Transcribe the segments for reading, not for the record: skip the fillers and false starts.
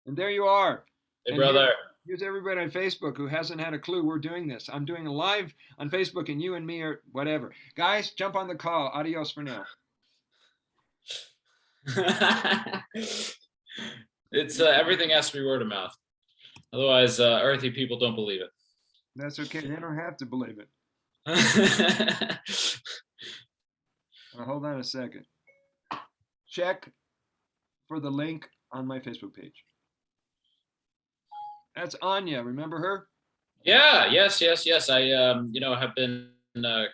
And there you are. Hey, And brother. here's everybody on Facebook who hasn't had a clue we're doing this. I'm doing a live on Facebook, and you and me are whatever. Guys, jump on the call. Adios for now. It's everything has to be word of mouth. Otherwise, earthy people don't believe it. That's okay. They don't have to believe it. Hold on a second. Check for the link on my Facebook page. That's Anya. Remember her? Yeah. Yes. I have been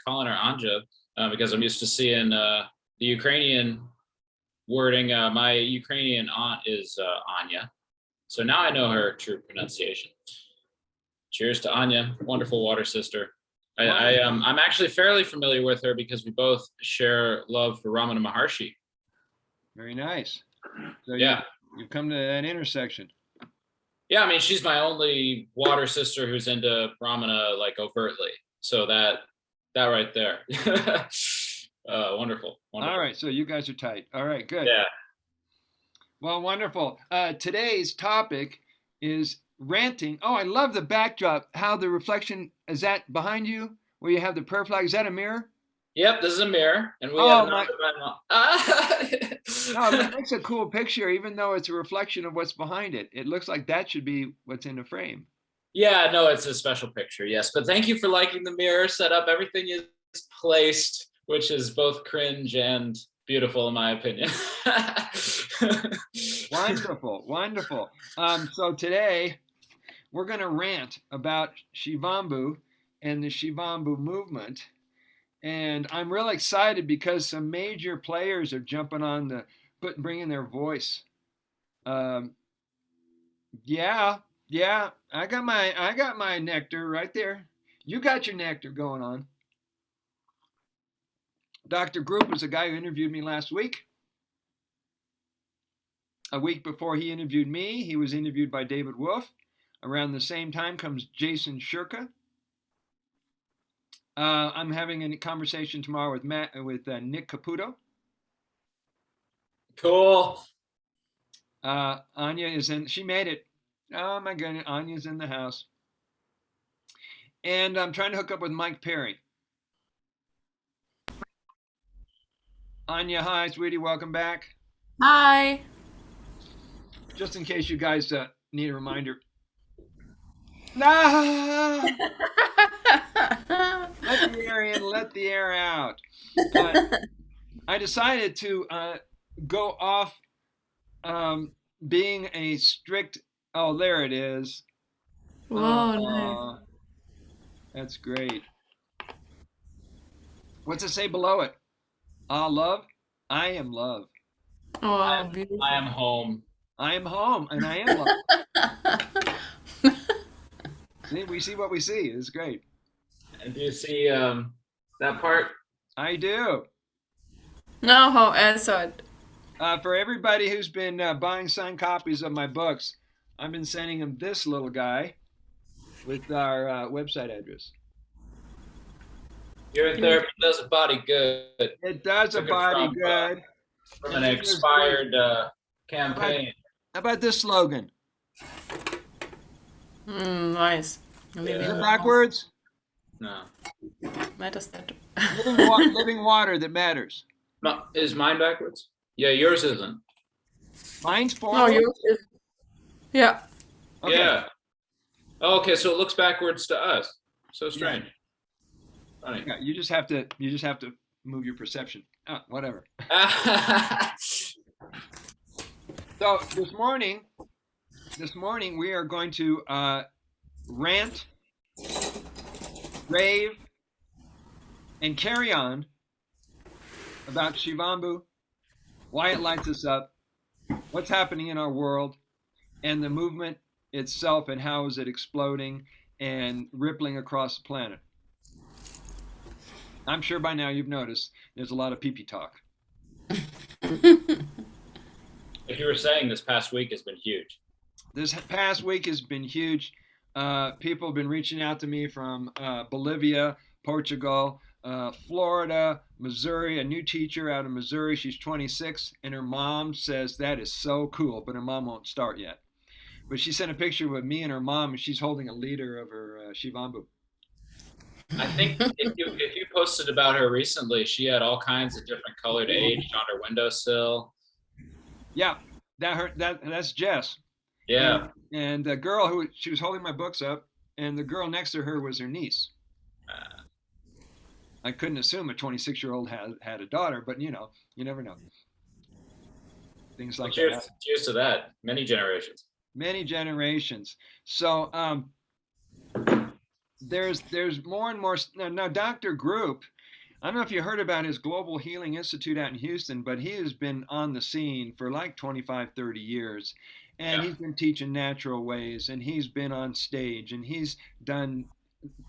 calling her Anja because I'm used to seeing the Ukrainian wording. My Ukrainian aunt is Anya, so now I know her true pronunciation. Cheers to Anya, wonderful water sister. I'm actually fairly familiar with her because we both share love for Ramana Maharshi. Very nice. So yeah, you've come to that intersection. Yeah, I mean, she's my only water sister who's into Ramana like overtly. So that right there. Wonderful. All right, so you guys are tight. All right, good. Yeah. Well, wonderful. Today's topic is ranting. Oh, I love the backdrop. How the reflection is that behind you, where you have the prayer flag. Is that a mirror? Yep, this is a mirror, and we have no, that makes a cool picture, even though it's a reflection of what's behind it. It looks like that should be what's in the frame. Yeah, no, it's a special picture, yes. But thank you for liking the mirror setup. Everything is placed, which is both cringe and beautiful, in my opinion. Wonderful. So today we're going to rant about Shivambu and the Shivambu movement. And I'm really excited because some major players are jumping on bringing their voice. Yeah, I got my nectar right there. You got your nectar going on. Dr. Group was a guy who interviewed me last week. A week before he interviewed me, he was interviewed by David Wolf. Around the same time comes Jason Shurka. I'm having a conversation tomorrow with Nick Caputo. Cool. Anya is in. She made it. Oh my goodness, Anya's in the house. And I'm trying to hook up with Mike Perry. Anya, hi, sweetie, welcome back. Hi. Just in case you guys need a reminder. Let the air in, let the air out. I decided to go off being a strict. Oh, there it is. Whoa, nice. That's great. What's it say below it? Love. I am love. Oh, beautiful. I am home. I am home, and I am love. See, we see what we see. It's great. And do you see that part? I do. No, I saw it. For everybody who's been buying signed copies of my books, I've been sending them this little guy with our website address. Urine therapy does a body good. It does a body good. From an expired campaign. How about this slogan? Nice. Is it backwards? No. Matters that. Living water that matters. No, is mine backwards? Yeah, yours isn't. Mine's forward? No, yours is. Yeah. Okay. Yeah. Oh, okay, so it looks backwards to us. So strange. Yeah. Funny. Yeah, you just have to move your perception. Whatever. So this morning we are going to rant, rave, and carry on about Shivambu, why it lights us up, what's happening in our world, and the movement itself, and how is it exploding and rippling across the planet. I'm sure by now you've noticed there's a lot of pee-pee talk. Like you were saying, this past week has been huge. This past week has been huge. People have been reaching out to me from Bolivia, Portugal, Florida, Missouri, a new teacher out of Missouri. She's 26, and her mom says that is so cool, but her mom won't start yet. But she sent a picture with me and her mom, and she's holding a liter of her Shivambu. I think if you posted about her recently, she had all kinds of different colored age on her windowsill. Yeah, that's Jess. Yeah. And the girl who she was holding my books up, and the girl next to her was her niece. I couldn't assume a 26-year-old had a daughter, but you never know. Things like that. Cheers to that. Many generations. Many generations. So there's more and more now. Dr. Group, I don't know if you heard about his Global Healing Institute out in Houston, but he has been on the scene for like 25, 30 years. And he's been teaching natural ways, and he's been on stage, and he's done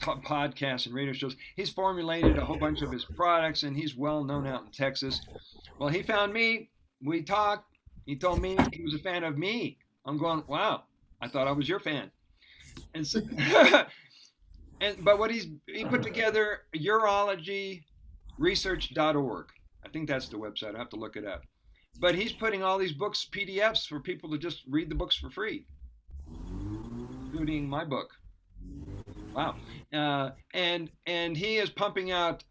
podcasts and radio shows. He's formulated a whole bunch of his products, and he's well known out in Texas. Well, he found me. We talked. He told me he was a fan of me. I'm going, wow, I thought I was your fan. And so, but what he put together urologyresearch.org. I think that's the website. I have to look it up. But he's putting all these books, PDFs, for people to just read the books for free, including my book. Wow. And he is pumping out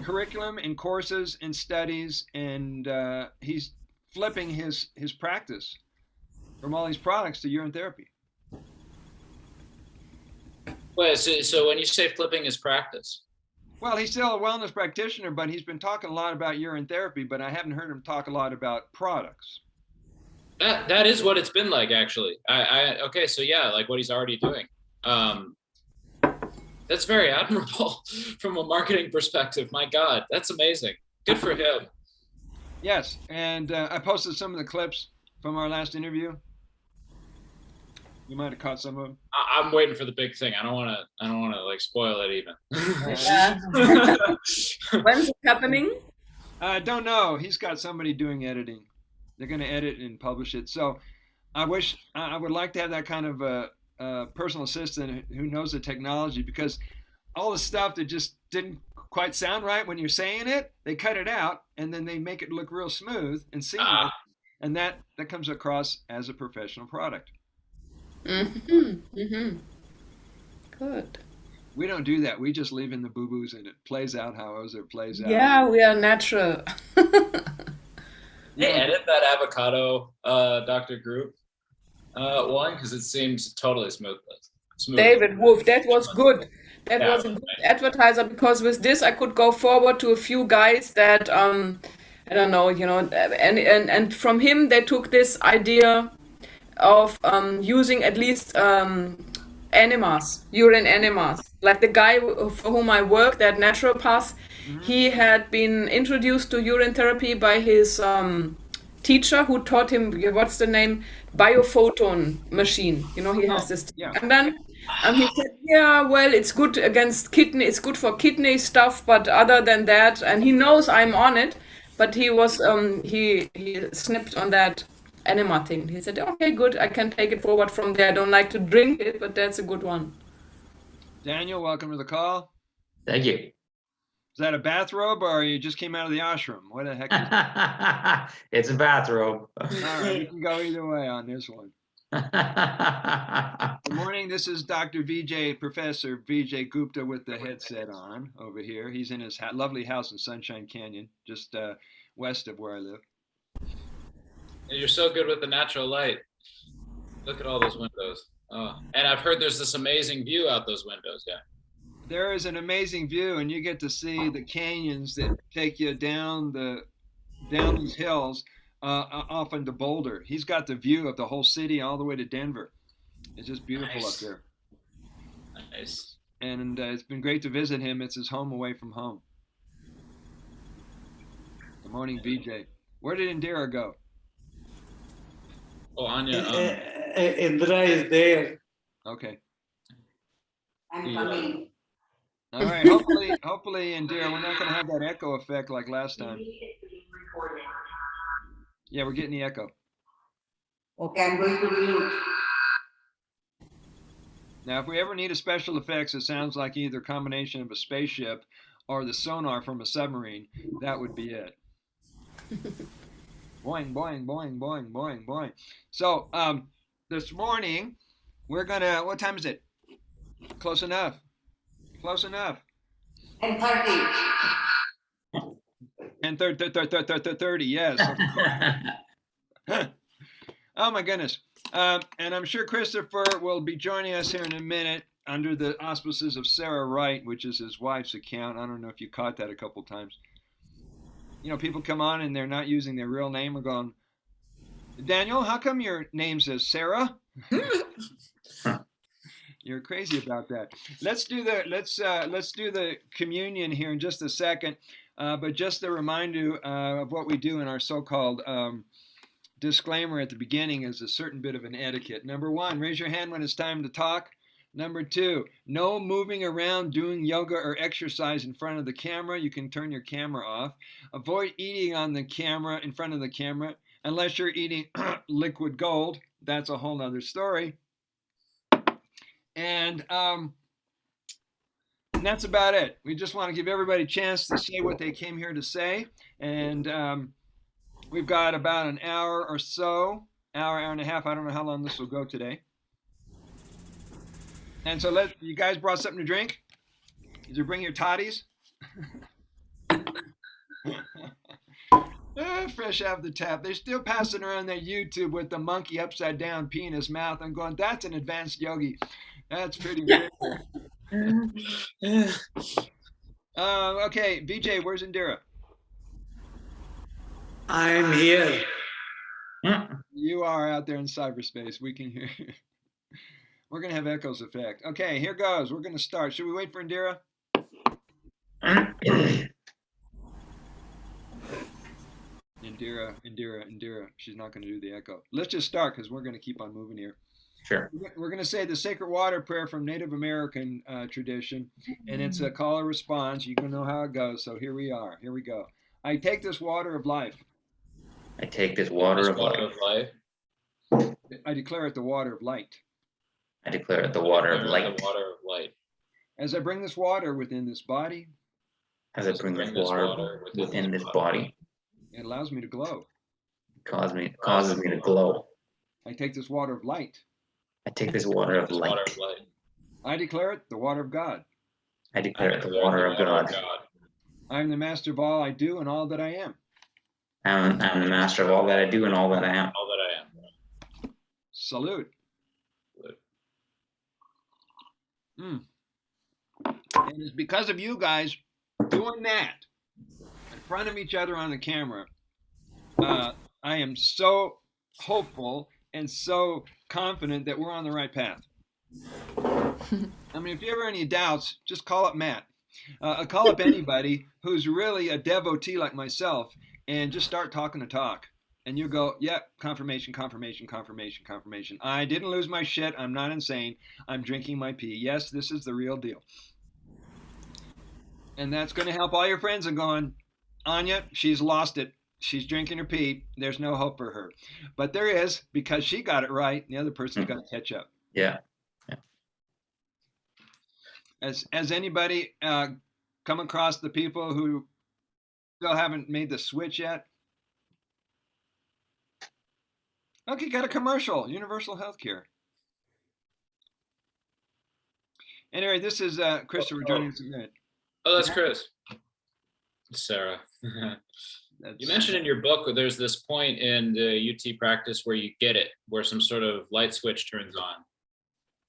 curriculum and courses and studies, and he's flipping his practice from all these products to urine therapy. Wait, so when you say flipping his practice? Well, he's still a wellness practitioner, but he's been talking a lot about urine therapy, but I haven't heard him talk a lot about products. That is what it's been like, actually. Okay, so yeah, like what he's already doing. That's very admirable from a marketing perspective. My God, that's amazing. Good for him. Yes, and I posted some of the clips from our last interview. You might have caught some of them. I'm waiting for the big thing. I don't want to like spoil it even. Yeah. When's it happening? I don't know. He's got somebody doing editing. They're going to edit and publish it. So I would like to have that kind of a personal assistant who knows the technology, because all the stuff that just didn't quite sound right when you're saying it, they cut it out and then they make it look real smooth and seamless, and that comes across as a professional product. Good. We don't do that. We just leave in the boo-boos and it plays out however it plays out. Yeah, we are natural. Hey, edit that avocado, Dr. Group one, because it seems totally smooth. David Wolf, that was good. That was a good advertiser, because with this I could go forward to a few guys that I don't know, and from him they took this idea of using at least enemas, urine enemas. Like the guy for whom I work, that naturopath, he had been introduced to urine therapy by his teacher, who taught him, what's the name, biophoton machine. He has this. Yeah. And then he said, yeah, well, it's good against kidney, it's good for kidney stuff, but other than that, and he knows I'm on it, but he was he snipped on that enema thing. He said, okay, good, I can take it forward from there. I don't like to drink it, but that's a good one. Daniel, welcome to the call. Thank you. Is that a bathrobe, or you just came out of the ashram? What the heck is It's a bathrobe. All right, you can go either way on this one. Good morning. This is Dr. Vijay, Professor Vijay Gupta with the headset on over here. He's in his lovely house in Sunshine Canyon, just west of where I live. You're so good with the natural light. Look at all those windows. Oh, and I've heard there's this amazing view out those windows. Yeah. There is an amazing view, and you get to see the canyons that take you down these hills off into Boulder. He's got the view of the whole city all the way to Denver. It's just beautiful up there. Nice. And it's been great to visit him. It's his home away from home. Good morning, BJ. Where did Indira go? Oh, Anya. Indra is there. Okay. I'm coming. All right. Hopefully, Indira, we're not going to have that echo effect like last time. Yeah, we're getting the echo. Okay, I'm going to mute. Now, if we ever need a special effects, it sounds like either a combination of a spaceship or the sonar from a submarine. That would be it. Boing, boing, boing, boing, boing, boing. So this morning we're gonna. What time is it? Close enough. Close enough. 10:30. And 30. Yes. Of course. Oh my goodness. And I'm sure Christopher will be joining us here in a minute under the auspices of Sarah Wright, which is his wife's account. I don't know if you caught that a couple times. You know, people come on and they're not using their real name. We're going, Daniel, how come your name says Sarah? You're crazy about that. Let's do the communion here in just a second. But just to remind you of what we do in our so-called disclaimer at the beginning is a certain bit of an etiquette. Number one, raise your hand when it's time to talk. Number two, no moving around doing yoga or exercise in front of the camera. You can turn your camera off. Avoid eating on the camera, in front of the camera, unless you're eating liquid gold. That's a whole nother story. And that's about it. We just want to give everybody a chance to say what they came here to say. And we've got about an hour or so, hour and a half. I don't know how long this will go today. And so you guys brought something to drink? Did you bring your toddies? Fresh out the tap. They're still passing around their YouTube with the monkey upside down penis mouth. I'm going, that's an advanced yogi. That's pretty good. Okay, VJ, where's Indira? I'm here. You are out there in cyberspace. We can hear you. We're going to have echoes effect. Okay, here goes. We're going to start. Should we wait for Indira? Indira. She's not going to do the echo. Let's just start because we're going to keep on moving here. Sure. We're going to say the sacred water prayer from Native American tradition, and it's a call or response. You can know how it goes. So here we are. Here we go. I take this water of life. I take this water of life. I declare it the water of light. I declare it the water of light. The water of light. As I bring this water within this body, As I bring this water within this body, it allows me to glow. causes me to glow. I take this water of light. I take this water of light. I declare it the water of God. I declare it the water of God. I am the master of all I do and all that I am. I'm the master of all that I do and all that I am. All that I am. Salute. And it's because of you guys doing that in front of each other on the camera. I am so hopeful and so confident that we're on the right path. I mean, if you ever have any doubts, just call up Matt. Call up anybody who's really a devotee like myself and just start talking the talk. And you go, yep, confirmation. I didn't lose my shit. I'm not insane. I'm drinking my pee. Yes, this is the real deal. And that's going to help all your friends and going, Anya, she's lost it. She's drinking her pee. There's no hope for her. But there is, because she got it right. And the other person's got to catch up. Yeah. Has anybody come across the people who still haven't made the switch yet? Okay, got a commercial. Universal Healthcare. Anyway, this is Christopher joining us in a minute. Oh, that's Chris. Sarah. You mentioned in your book there's this point in the UT practice where you get it, where some sort of light switch turns on.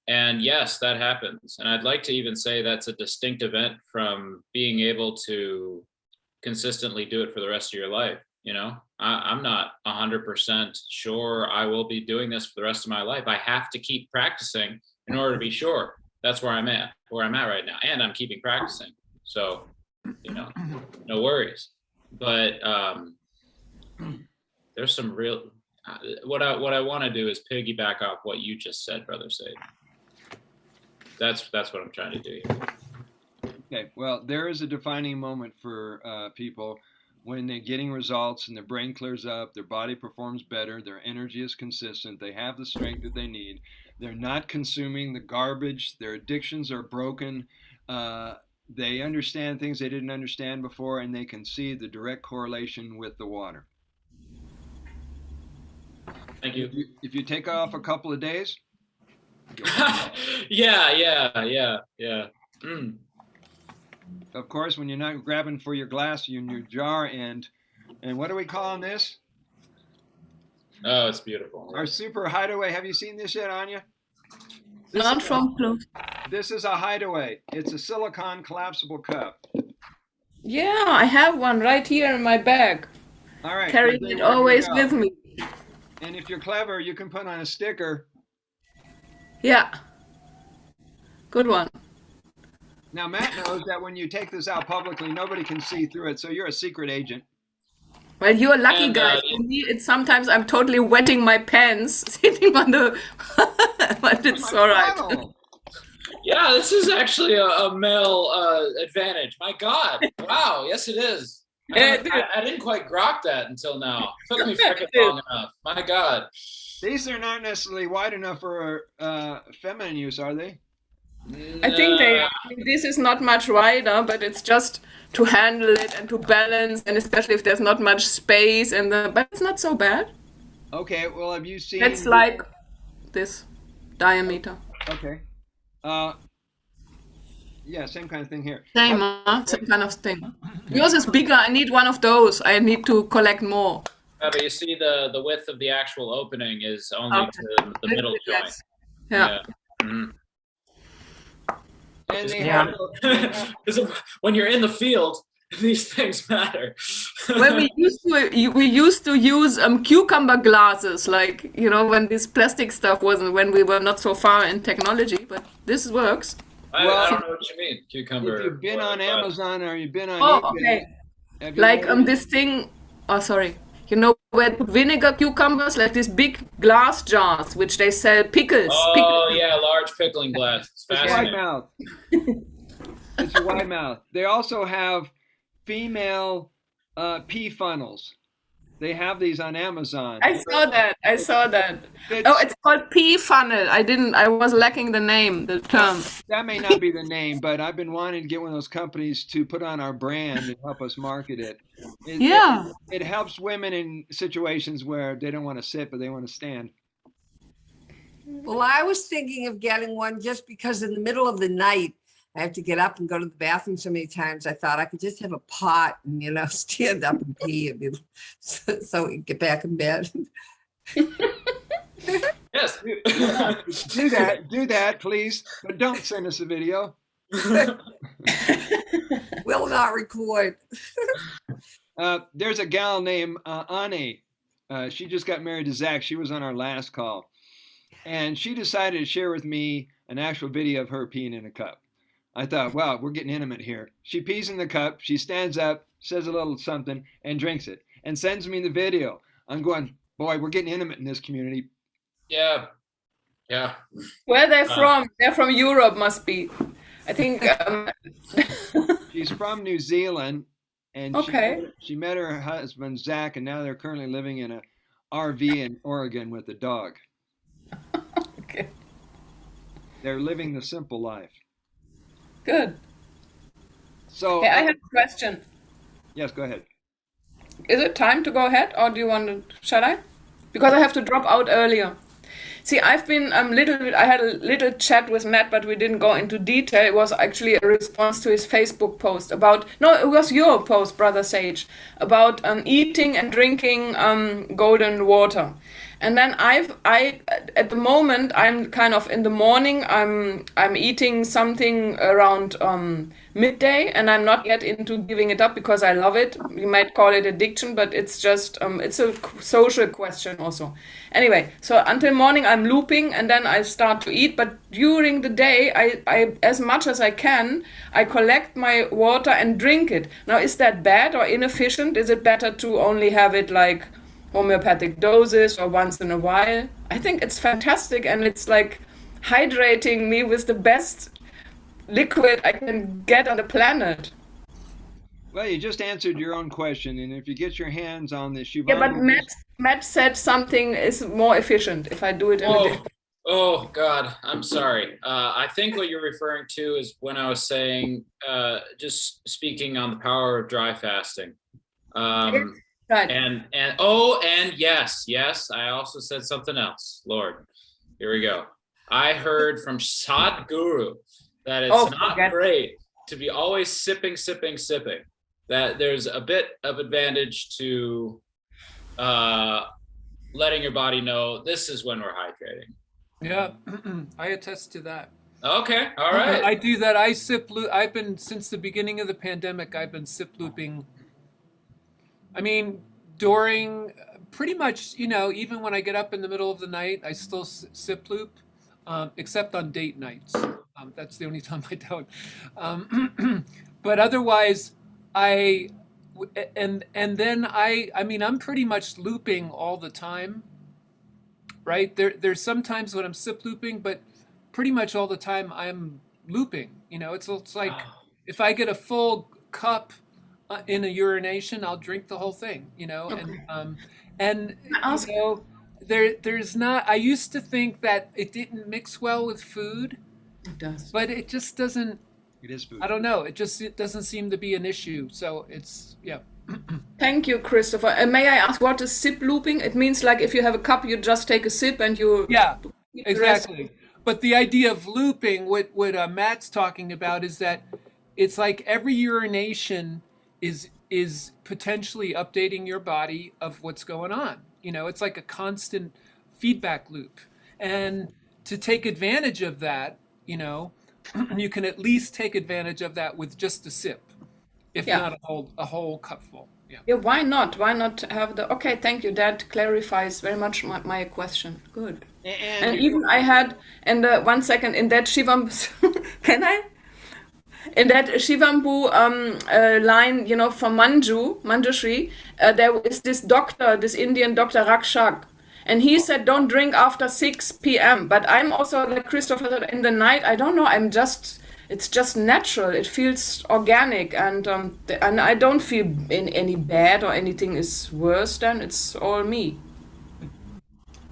And yes, that happens. And I'd like to even say that's a distinct event from being able to consistently do it for the rest of your life. You know, I'm not 100% sure I will be doing this for the rest of my life. I have to keep practicing in order to be sure. That's where I'm at right now. And I'm keeping practicing. So, you know, no worries. But there's some real, what I want to do is piggyback off what you just said, Brother Sage. That's what I'm trying to do here. Okay, well, there is a defining moment for people when they're getting results and their brain clears up, their body performs better, their energy is consistent, they have the strength that they need, they're not consuming the garbage, their addictions are broken, they understand things they didn't understand before, and they can see the direct correlation with the water. Thank you. If you take off a couple of days. Yeah. Mm. Of course, when you're not grabbing for your glass in your jar, and what are we calling this? Oh, it's beautiful. Our super hideaway. Have you seen this yet, Anya? Not from close. This is a hideaway. It's a silicone collapsible cup. Yeah, I have one right here in my bag. All right. Carrying it always with me. And if you're clever, you can put on a sticker. Yeah. Good one. Now, Matt knows that when you take this out publicly, nobody can see through it, so you're a secret agent. Well, you're a lucky guy. For me, it's sometimes I'm totally wetting my pants sitting on the, but it's all right. Yeah, this is actually a male advantage. My God. Wow. Yes, it is. I didn't quite grok that until now. It took me freaking long enough. My God. These are not necessarily wide enough for feminine use, are they? I think this is not much wider, but it's just to handle it and to balance, and especially if there's not much space, but it's not so bad. Okay, well, have you seen? It's like this diameter. Okay. Yeah, same kind of thing here. Same kind of thing. Yours is bigger. I need one of those. I need to collect more. But you see the width of the actual opening is only to the middle joint. Yeah. Mm-hmm. And they have when you're in the field, these things matter. Well, we used to use cucumber glasses, like, you know, when this plastic stuff wasn't, when we were not so far in technology, but this works. I don't know what you mean, cucumber. If you've been on Amazon or you've been on eBay, okay. Like this thing, sorry. You know where to put vinegar cucumbers, like these big glass jars, which they sell pickles. Yeah, large pickling glass. It's fascinating. Wide mouth. It's a wide mouth. They also have female pee funnels. They have these on Amazon. I saw that. It's called pee funnel. I was lacking the term. That may not be the name, but I've been wanting to get one of those companies to put on our brand and help us market it. It helps women in situations where they don't want to sit, but they want to stand. Well, I was thinking of getting one just because in the middle of the night, I have to get up and go to the bathroom so many times. I thought I could just have a pot and, you know, stand up and pee and so we can get back in bed. Yes. Do that, please. But don't send us a video. Will not record. There's a gal named Anne. She just got married to Zach. She was on our last call. And she decided to share with me an actual video of her peeing in a cup. I thought, wow, we're getting intimate here. She pees in the cup, she stands up, says a little something, and drinks it, and sends me the video. I'm going, boy, we're getting intimate in this community. Yeah. Where are they from? They're from Europe, must be. I think. She's from New Zealand, and she met her husband, Zach, and now they're currently living in a RV in Oregon with a dog. Okay. They're living the simple life. Good. So I have a question. Yes, go ahead. Is it time to go ahead, or do you want to? Shall I? Because I have to drop out earlier. See, I've been I had a little chat with Matt, but we didn't go into detail. It was actually a response to his Facebook post it was your post, Brother Sage, about eating and drinking golden water. And then at the moment, I'm kind of in the morning, I'm eating something around midday, and I'm not yet into giving it up because I love it. You might call it addiction, but it's just, it's a social question also. Anyway, so until morning, I'm looping, and then I start to eat. But during the day, I as much as I can, I collect my water and drink it. Now, is that bad or inefficient? Is it better to only have it like homeopathic doses or once in a while? I think it's fantastic, and it's like hydrating me with the best liquid I can get on the planet. Well, you just answered your own question, and if you get your hands on the Shivambu... Yeah, but Matt said something is more efficient if I do it in a day. Oh, God, I'm sorry. I think what you're referring to is when I was saying, just speaking on the power of dry fasting. Right. And yes, I also said something else. Lord, here we go. I heard from Sadhguru that it's not great to be always sipping. That there's a bit of advantage to letting your body know this is when we're hydrating. Yeah, I attest to that. Okay, all right. I do that. I sip loop. I've been since the beginning of the pandemic. I've been sip looping. I mean, during pretty much, even when I get up in the middle of the night, I still sip loop, except on date nights. That's the only time I don't. But otherwise, I and then I mean, I'm pretty much looping all the time, right? There's sometimes when I'm sip looping, but pretty much all the time I'm looping. It's like if I get a full cup in a urination, I'll drink the whole thing. And there's not. I used to think that it didn't mix well with food. It does. But it just doesn't. It is food. I don't know. It doesn't seem to be an issue. So it's, yeah. Thank you, Christopher. And may I ask, what is sip looping? It means like if you have a cup, you just take a sip and you. Yeah, exactly. But the idea of looping, what Matt's talking about, is that it's like every urination is potentially updating your body of what's going on. It's like a constant feedback loop. And to take advantage of that, you can at least take advantage of that with just a sip, if not a whole cupful. Yeah, why not? Why not have the... Okay, thank you. That clarifies very much my question. Good. And even I had, and 1 second, in that Shivambu, can I? In that Shivambu line, from Manjushri, there is this doctor, this Indian doctor Rakshak, and he said, don't drink after 6 p.m. But I'm also, like Christopher said, in the night, I don't know, it's just natural. It feels organic, and I don't feel any bad or anything is worse than it's all me.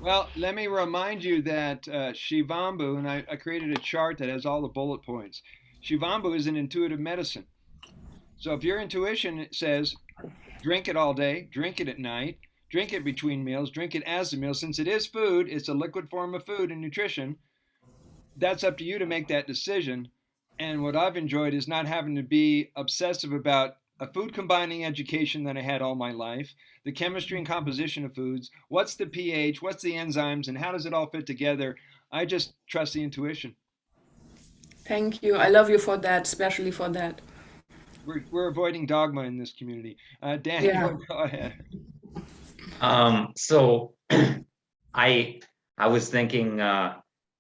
Well, let me remind you that Shivambu, and I created a chart that has all the bullet points. Shivambu is an intuitive medicine. So if your intuition says, drink it all day, drink it at night, drink it between meals, drink it as a meal, since it is food, it's a liquid form of food and nutrition, that's up to you to make that decision. And what I've enjoyed is not having to be obsessive about a food combining education that I had all my life, the chemistry and composition of foods, what's the pH, what's the enzymes, and how does it all fit together. I just trust the intuition. Thank you. I love you for that, especially for that. We're avoiding dogma in this community. Daniel, go ahead. So I was thinking I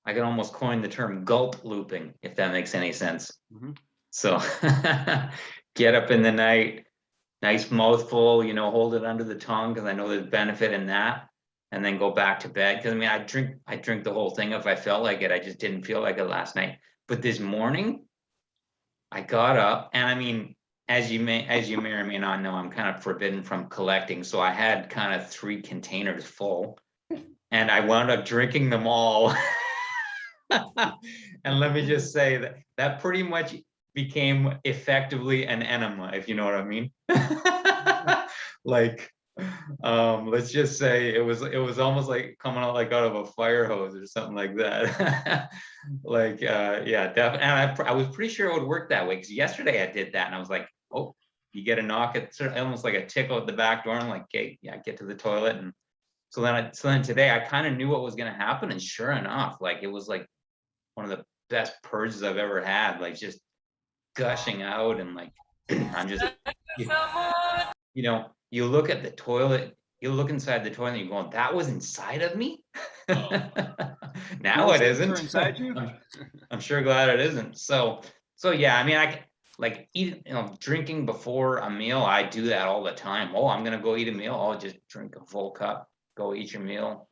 could almost coin the term gulp looping, if that makes any sense. Mm-hmm. So get up in the night, nice mouthful, hold it under the tongue, because I know there's benefit in that, and then go back to bed. Because I mean, I drink the whole thing if I felt like it. I just didn't feel like it last night. But this morning, I got up, and I mean, as you may or may not know, I'm kind of forbidden from collecting. So I had kind of 3 containers full, and I wound up drinking them all. And let me just say that pretty much became effectively an enema, if you know what I mean. Like, let's just say it was almost like coming out like out of a fire hose or something like that. Like, yeah, definitely. And I was pretty sure it would work that way, because yesterday I did that and I was like, oh, you get a knock at sort of almost like a tickle at the back door. I'm like, okay, yeah, get to the toilet. And so then today I kind of knew what was going to happen, and sure enough, like it was like one of the best purges I've ever had, like just gushing out, and like I'm just, you look at the toilet, you look inside the toilet, and you're going, that was inside of me. Now it isn't. Inside you? I'm sure glad it isn't. So yeah, I mean, I like eat, drinking before a meal. I do that all the time. Oh, I'm gonna go eat a meal. I'll just drink a full cup. Go eat your meal.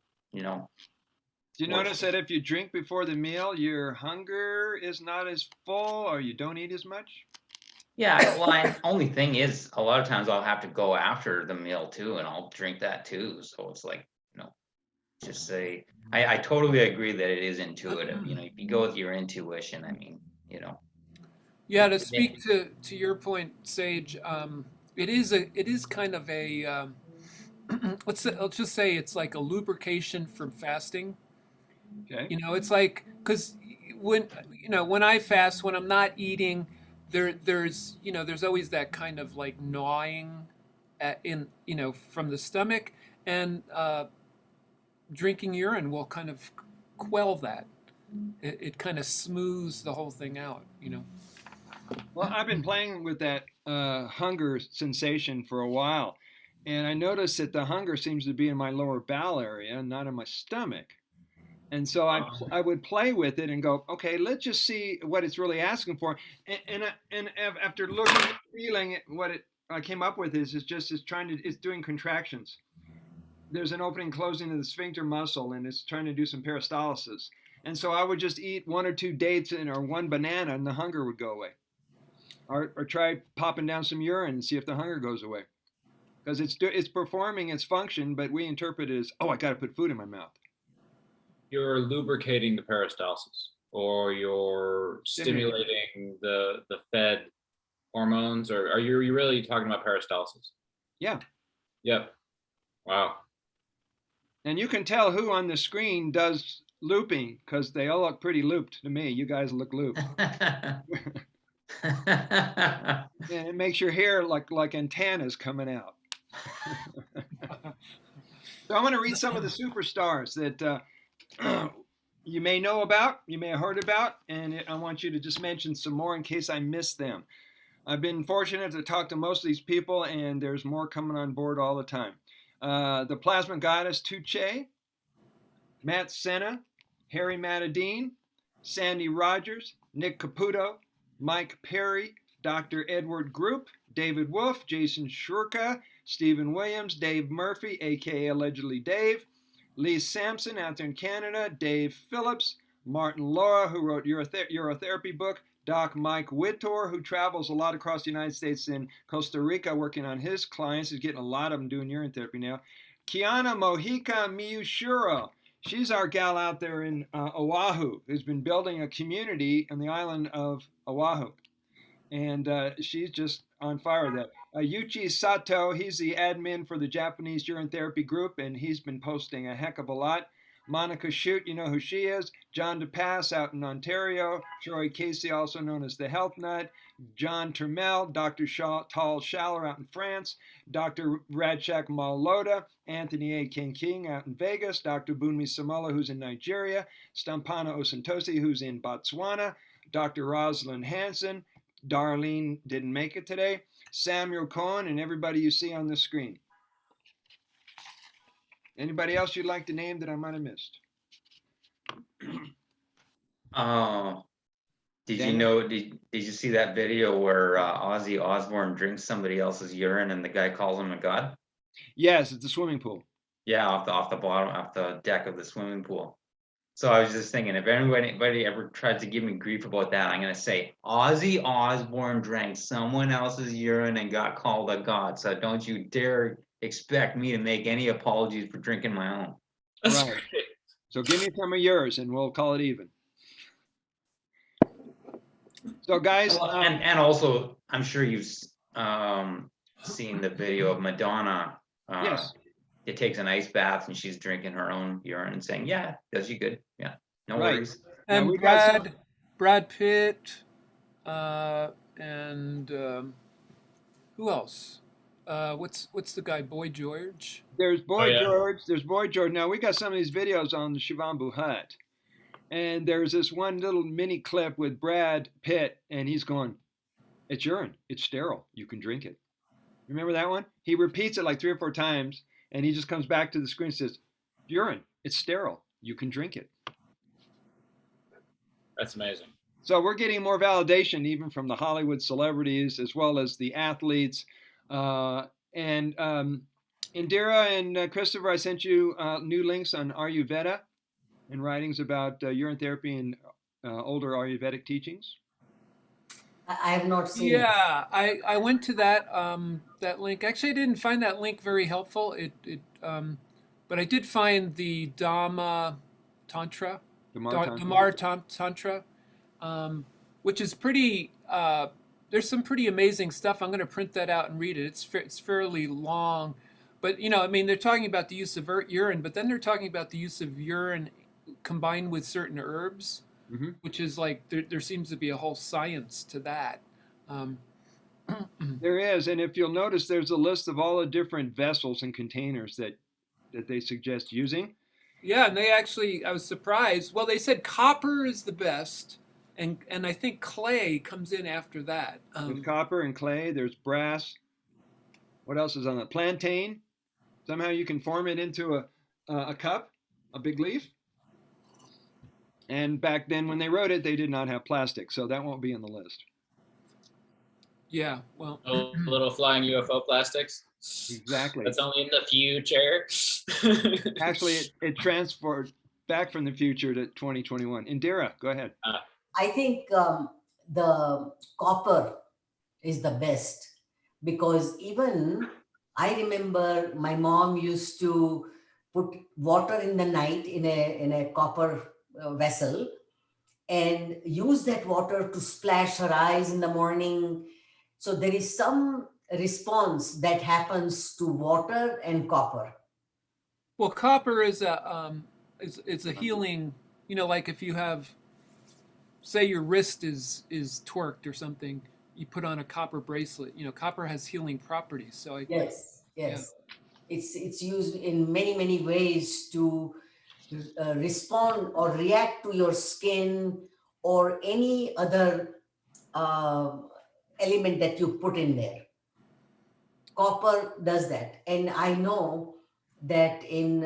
Do you notice that if you drink before the meal, your hunger is not as full, or you don't eat as much? Yeah, well, only thing is, a lot of times I'll have to go after the meal too, and I'll drink that too. So it's like, just say, I totally agree that it is intuitive. If you go with your intuition, I mean, Yeah, to speak to your point, Sage, it is kind of a let's just say it's like a lubrication from fasting. Okay. It's like, because when I fast, when I'm not eating, there's always that kind of like gnawing from the stomach, and drinking urine will kind of quell that. It kind of smooths the whole thing out. Well, I've been playing with that hunger sensation for a while, and I noticed that the hunger seems to be in my lower bowel area, not in my stomach. And so I would play with it and go, okay, let's just see what it's really asking for. And after looking, feeling it, I came up with is it's doing contractions. There's an opening closing of the sphincter muscle, and it's trying to do some peristalsis. And so I would just eat 1 or 2 dates or 1 banana, and the hunger would go away. Or try popping down some urine and see if the hunger goes away. Because it's performing its function, but we interpret it as, oh, I got to put food in my mouth. You're lubricating the peristalsis, or you're stimulating the fed hormones, or are you really talking about peristalsis? Yeah. Yep. Wow. And you can tell who on the screen does looping, because they all look pretty looped to me. You guys look looped. And it makes your hair like antennas coming out. So I'm going to read some of the superstars that you may know about, you may have heard about, and I want you to just mention some more in case I miss them. I've been fortunate to talk to most of these people, and there's more coming on board all the time. The plasma goddess Tuche, Matt Sena, Harry Matadine, Sandy Rogers, Nick Caputo, Mike Perry, Dr. Edward Group, David Wolf, Jason Shurka, Stephen Williams, Dave Murphy, aka Allegedly Dave, Lee Sampson out there in Canada, Dave Phillips, Martin Laura, who wrote Urotherapy book, Doc Mike Whittor, who travels a lot across the United States and Costa Rica working on his clients. He's getting a lot of them doing urine therapy now. Kiana Mojica Miyushiro. She's our gal out there in Oahu, who's been building a community on the island of Oahu. And she's just on fire with that. Yuichi Sato, he's the admin for the Japanese Urine Therapy Group, and he's been posting a heck of a lot. Monica Shute, you know who she is. John DePass out in Ontario. Troy Casey, also known as the Health Nut. John Termel, Dr. Tal Schaller out in France. Dr. Radshak Malota. Anthony A. King out in Vegas. Dr. Bunmi Samola, who's in Nigeria. Stampana Osentosi, who's in Botswana. Dr. Rosalind Hansen. Darlene didn't make it today. Samuel Cohen, and everybody you see on the screen. Anybody else you'd like to name that I might have missed? Oh, did you see that video where Ozzy Osbourne drinks somebody else's urine and the guy calls him a god? Yes, it's a swimming pool. Yeah, off the deck of the swimming pool. So I was just thinking, if anybody ever tries to give me grief about that, I'm gonna say Ozzy Osbourne drank someone else's urine and got called a god. So don't you dare expect me to make any apologies for drinking my own. That's Right. great. So give me some of yours and we'll call it even. So guys, and also, I'm sure you've seen the video of Madonna. yes. It takes an ice bath and she's drinking her own urine and saying, yeah, does you good. Yeah, no Right. worries. And we got Brad Pitt, and who else? What's the guy? Boy George. There's Boy yeah. George. There's Boy George. Now we got some of these videos on the Shivambu Hut, and there's this one little mini clip with Brad Pitt, and he's going, "It's urine. It's sterile. You can drink it." Remember that one? He repeats it like 3 or 4 times, and he just comes back to the screen and says, "Urine. It's sterile. You can drink it." That's amazing. So we're getting more validation even from the Hollywood celebrities as well as the athletes. And Indira and Christopher, I sent you new links on Ayurveda and writings about urine therapy and older Ayurvedic teachings. I have not seen it. Yeah, I went to that link. Actually, I didn't find that link very helpful. But I did find the Dhamma Tantra, Dhamar Tantra, which is pretty. There's some pretty amazing stuff. I'm going to print that out and read it. It's fairly long, But I mean, they're talking about the use of urine, but then they're talking about the use of urine combined with certain herbs, which is like there seems to be a whole science to that. There is, and if you'll notice, there's a list of all the different vessels and containers that they suggest using. Yeah, and they actually, I was surprised. Well, they said copper is the best, and I think clay comes in after that. There's copper and clay. There's brass. What else is on that? Plantain. Somehow you can form it into a cup, a big leaf. And back then, when they wrote it, they did not have plastic, so that won't be in the list. Yeah, well, little flying UFO plastics. Exactly. That's only in the future. Actually, it transferred back from the future to 2021. Indira, go ahead. I think the copper is the best, because even I remember my mom used to put water in the night in a copper vessel and use that water to splash her eyes in the morning. So there is some response that happens to water and copper. well, copper is it's a healing. Like if you have, say, your wrist is torqued or something, you put on a copper bracelet. Copper has healing properties. So Yes. It's used in many ways to respond or react to your skin or any other element that you put in there. Copper does that. And I know that in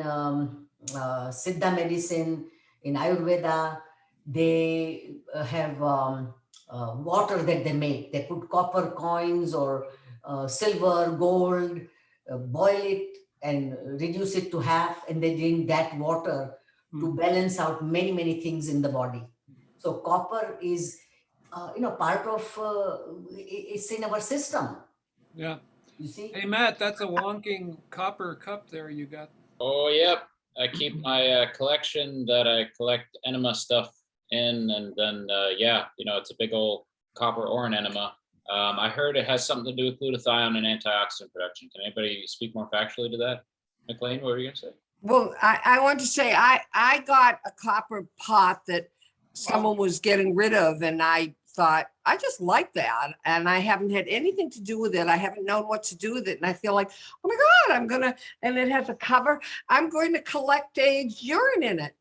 Siddha medicine, in Ayurveda, they have water that they make. They put copper coins or silver, gold, boil it and reduce it to half, and they drink that water to balance out many things in the body. So copper is, part of, it's in our system. yeah. You see? Hey Matt, that's a wonking copper cup there you got. Oh, yep. I keep my collection that I collect enema stuff in, and then it's a big old copper ore enema. I heard it has something to do with glutathione and antioxidant production. Can anybody speak more factually to that? McLean, what were you gonna say? Well, I want to say I got a copper pot that someone was getting rid of, and I thought, I just like that, and I haven't had anything to do with it. I haven't known what to do with it, and I feel like, oh my God, and it has a cover. I'm going to collect aged urine in it.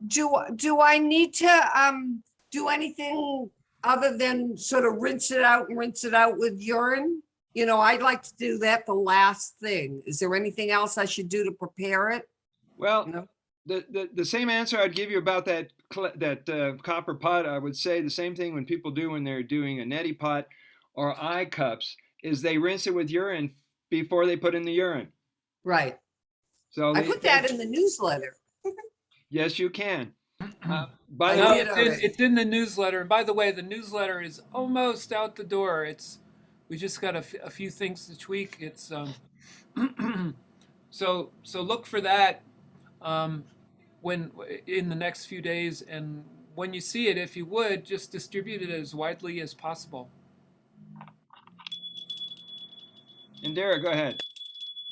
Do I need to do anything other than sort of rinse it out with urine? I'd like to do that the last thing. Is there anything else I should do to prepare it? Well, the same answer I'd give you about that copper pot, I would say the same thing when people do when they're doing a neti pot or eye cups, is they rinse it with urine before they put in the urine. Right. So I put that in the newsletter. Yes, you can. It's in the newsletter. And by the way, the newsletter is almost out the door. We just got a few things to tweak. It's so look for that when in the next few days, and when you see it, if you would, just distribute it as widely as possible. Indira, go ahead.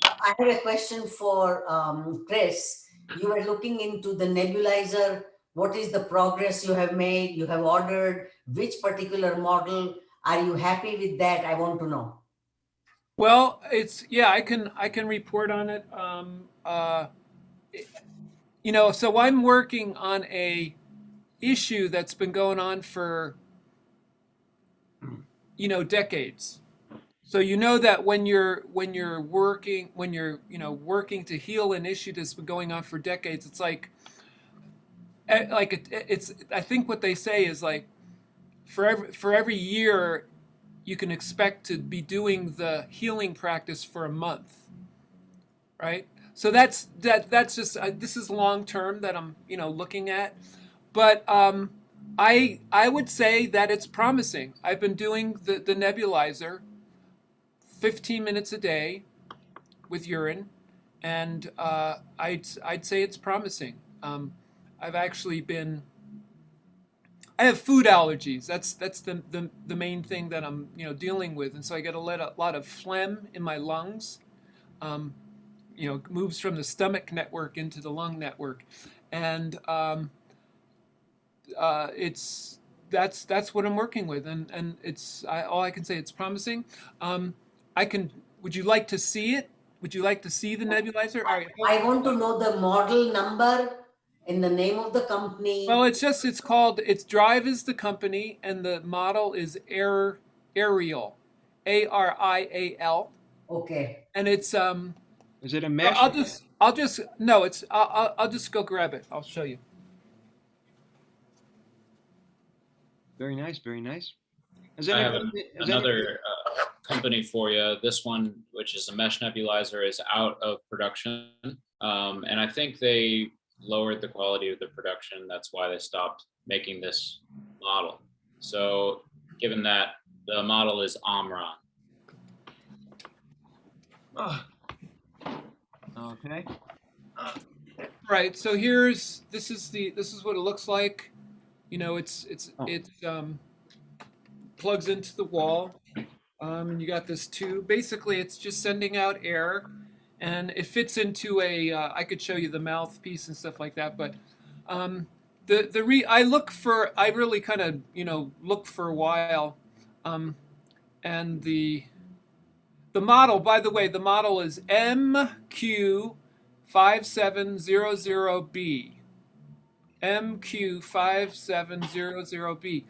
I have a question for Chris. You were looking into the nebulizer. What is the progress you have made? You have ordered which particular model? Are you happy with that? I want to know. Well, I can report on it. So I'm working on a issue that's been going on for decades. So that when you're working to heal an issue that's been going on for decades, it's I think what they say is like for every year you can expect to be doing the healing practice for a month, right? So that's just this is long term that I'm looking at, but I would say that it's promising. I've been doing the nebulizer 15 minutes a day with urine, and I'd say it's promising. I've actually been. I have food allergies. That's the main thing that I'm dealing with, and so I get a lot of phlegm in my lungs, moves from the stomach network into the lung network, and that's what I'm working with, and all I can say, it's promising. Would you like to see it? Would you like to see the nebulizer? All right. I want to know the model number and the name of the company. Well, it's Drive is the company, and the model is Arial, Arial. Okay. And it's Is it a mesh? I'll just go grab it. I'll show you. Very nice, very nice. I have another company for you. This one, which is a mesh nebulizer, is out of production. And I think they lowered the quality of the production. That's why they stopped making this model. So given that, the model is Omron. Okay. Right. So this is what it looks like. It plugs into the wall, and you got this tube. Basically, it's just sending out air, and it fits into a. I could show you the mouthpiece and stuff like that, but I really kind of look for a while, and the model. By the way, the model is MQ5700B. MQ5700B.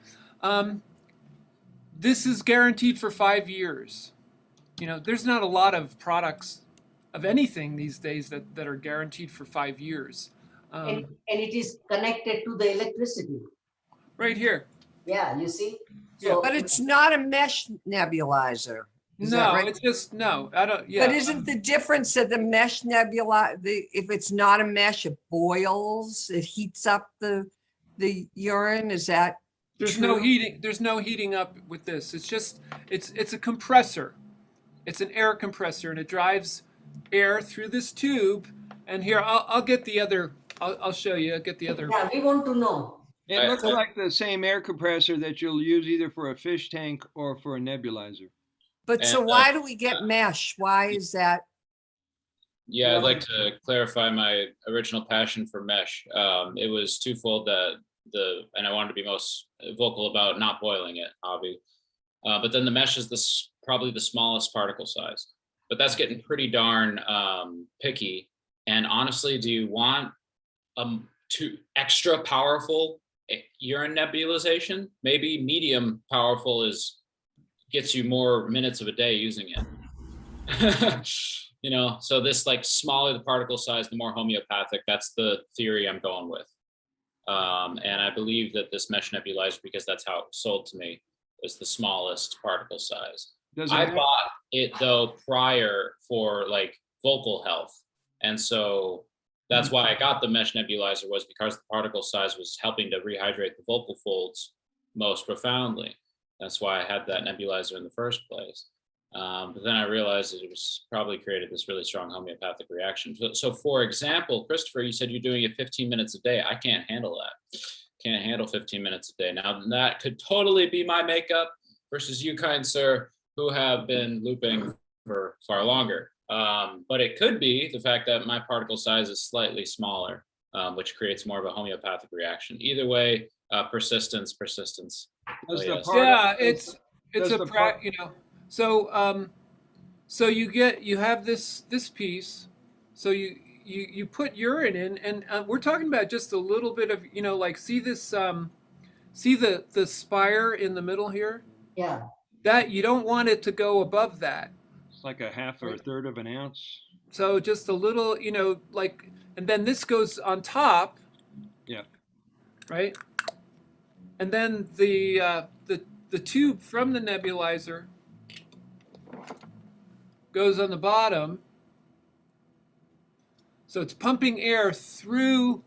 This is guaranteed for 5 years. There's not a lot of products of anything these days that are guaranteed for 5 years. And it is connected to the electricity. Right here. Yeah, you see? So, but it's not a mesh nebulizer. No, right? It's just, no, I don't, yeah. But isn't the difference that the mesh nebula, if it's not a mesh, it boils, it heats up the urine? Is that There's true? no heating up with this. It's just, it's a compressor. It's an air compressor, and it drives air through this tube. And here, I'll get the other, I'll show you, I'll get the other. Yeah, we want to know. It looks like the same air compressor that you'll use either for a fish tank or for a nebulizer. But so why do we get mesh? Why is that? Yeah, I'd like to clarify my original passion for mesh. It was twofold, and I wanted to be most vocal about not boiling it, Avi. But then the mesh is probably the smallest particle size, but that's getting pretty darn picky. And honestly, do you want extra powerful urine nebulization? Maybe medium powerful gets you more minutes of a day using it. So this, like, smaller the particle size, the more homeopathic. That's the theory I'm going with. And I believe that this mesh nebulizer, because that's how it was sold to me, is the smallest particle size. I bought it though prior for like vocal health. And so that's why I got the mesh nebulizer, was because the particle size was helping to rehydrate the vocal folds most profoundly. That's why I had that nebulizer in the first place. But then I realized that it was probably created this really strong homeopathic reaction. So for example, Christopher, you said you're doing it 15 minutes a day. I can't handle that. Can't handle 15 minutes a day. Now that could totally be my makeup versus you, kind sir, who have been looping for far longer. But it could be the fact that my particle size is slightly smaller, which creates more of a homeopathic reaction. Either way, persistence. Yeah, it's so you have this piece, so you put urine in, and we're talking about just a little bit of, like, see this, see the spire in the middle here? Yeah. That you don't want it to go above that. It's like a half or a third of an ounce. So just a little, like, and then this goes on top. Yeah. Right? And then the tube from the nebulizer goes on the bottom. So it's pumping air through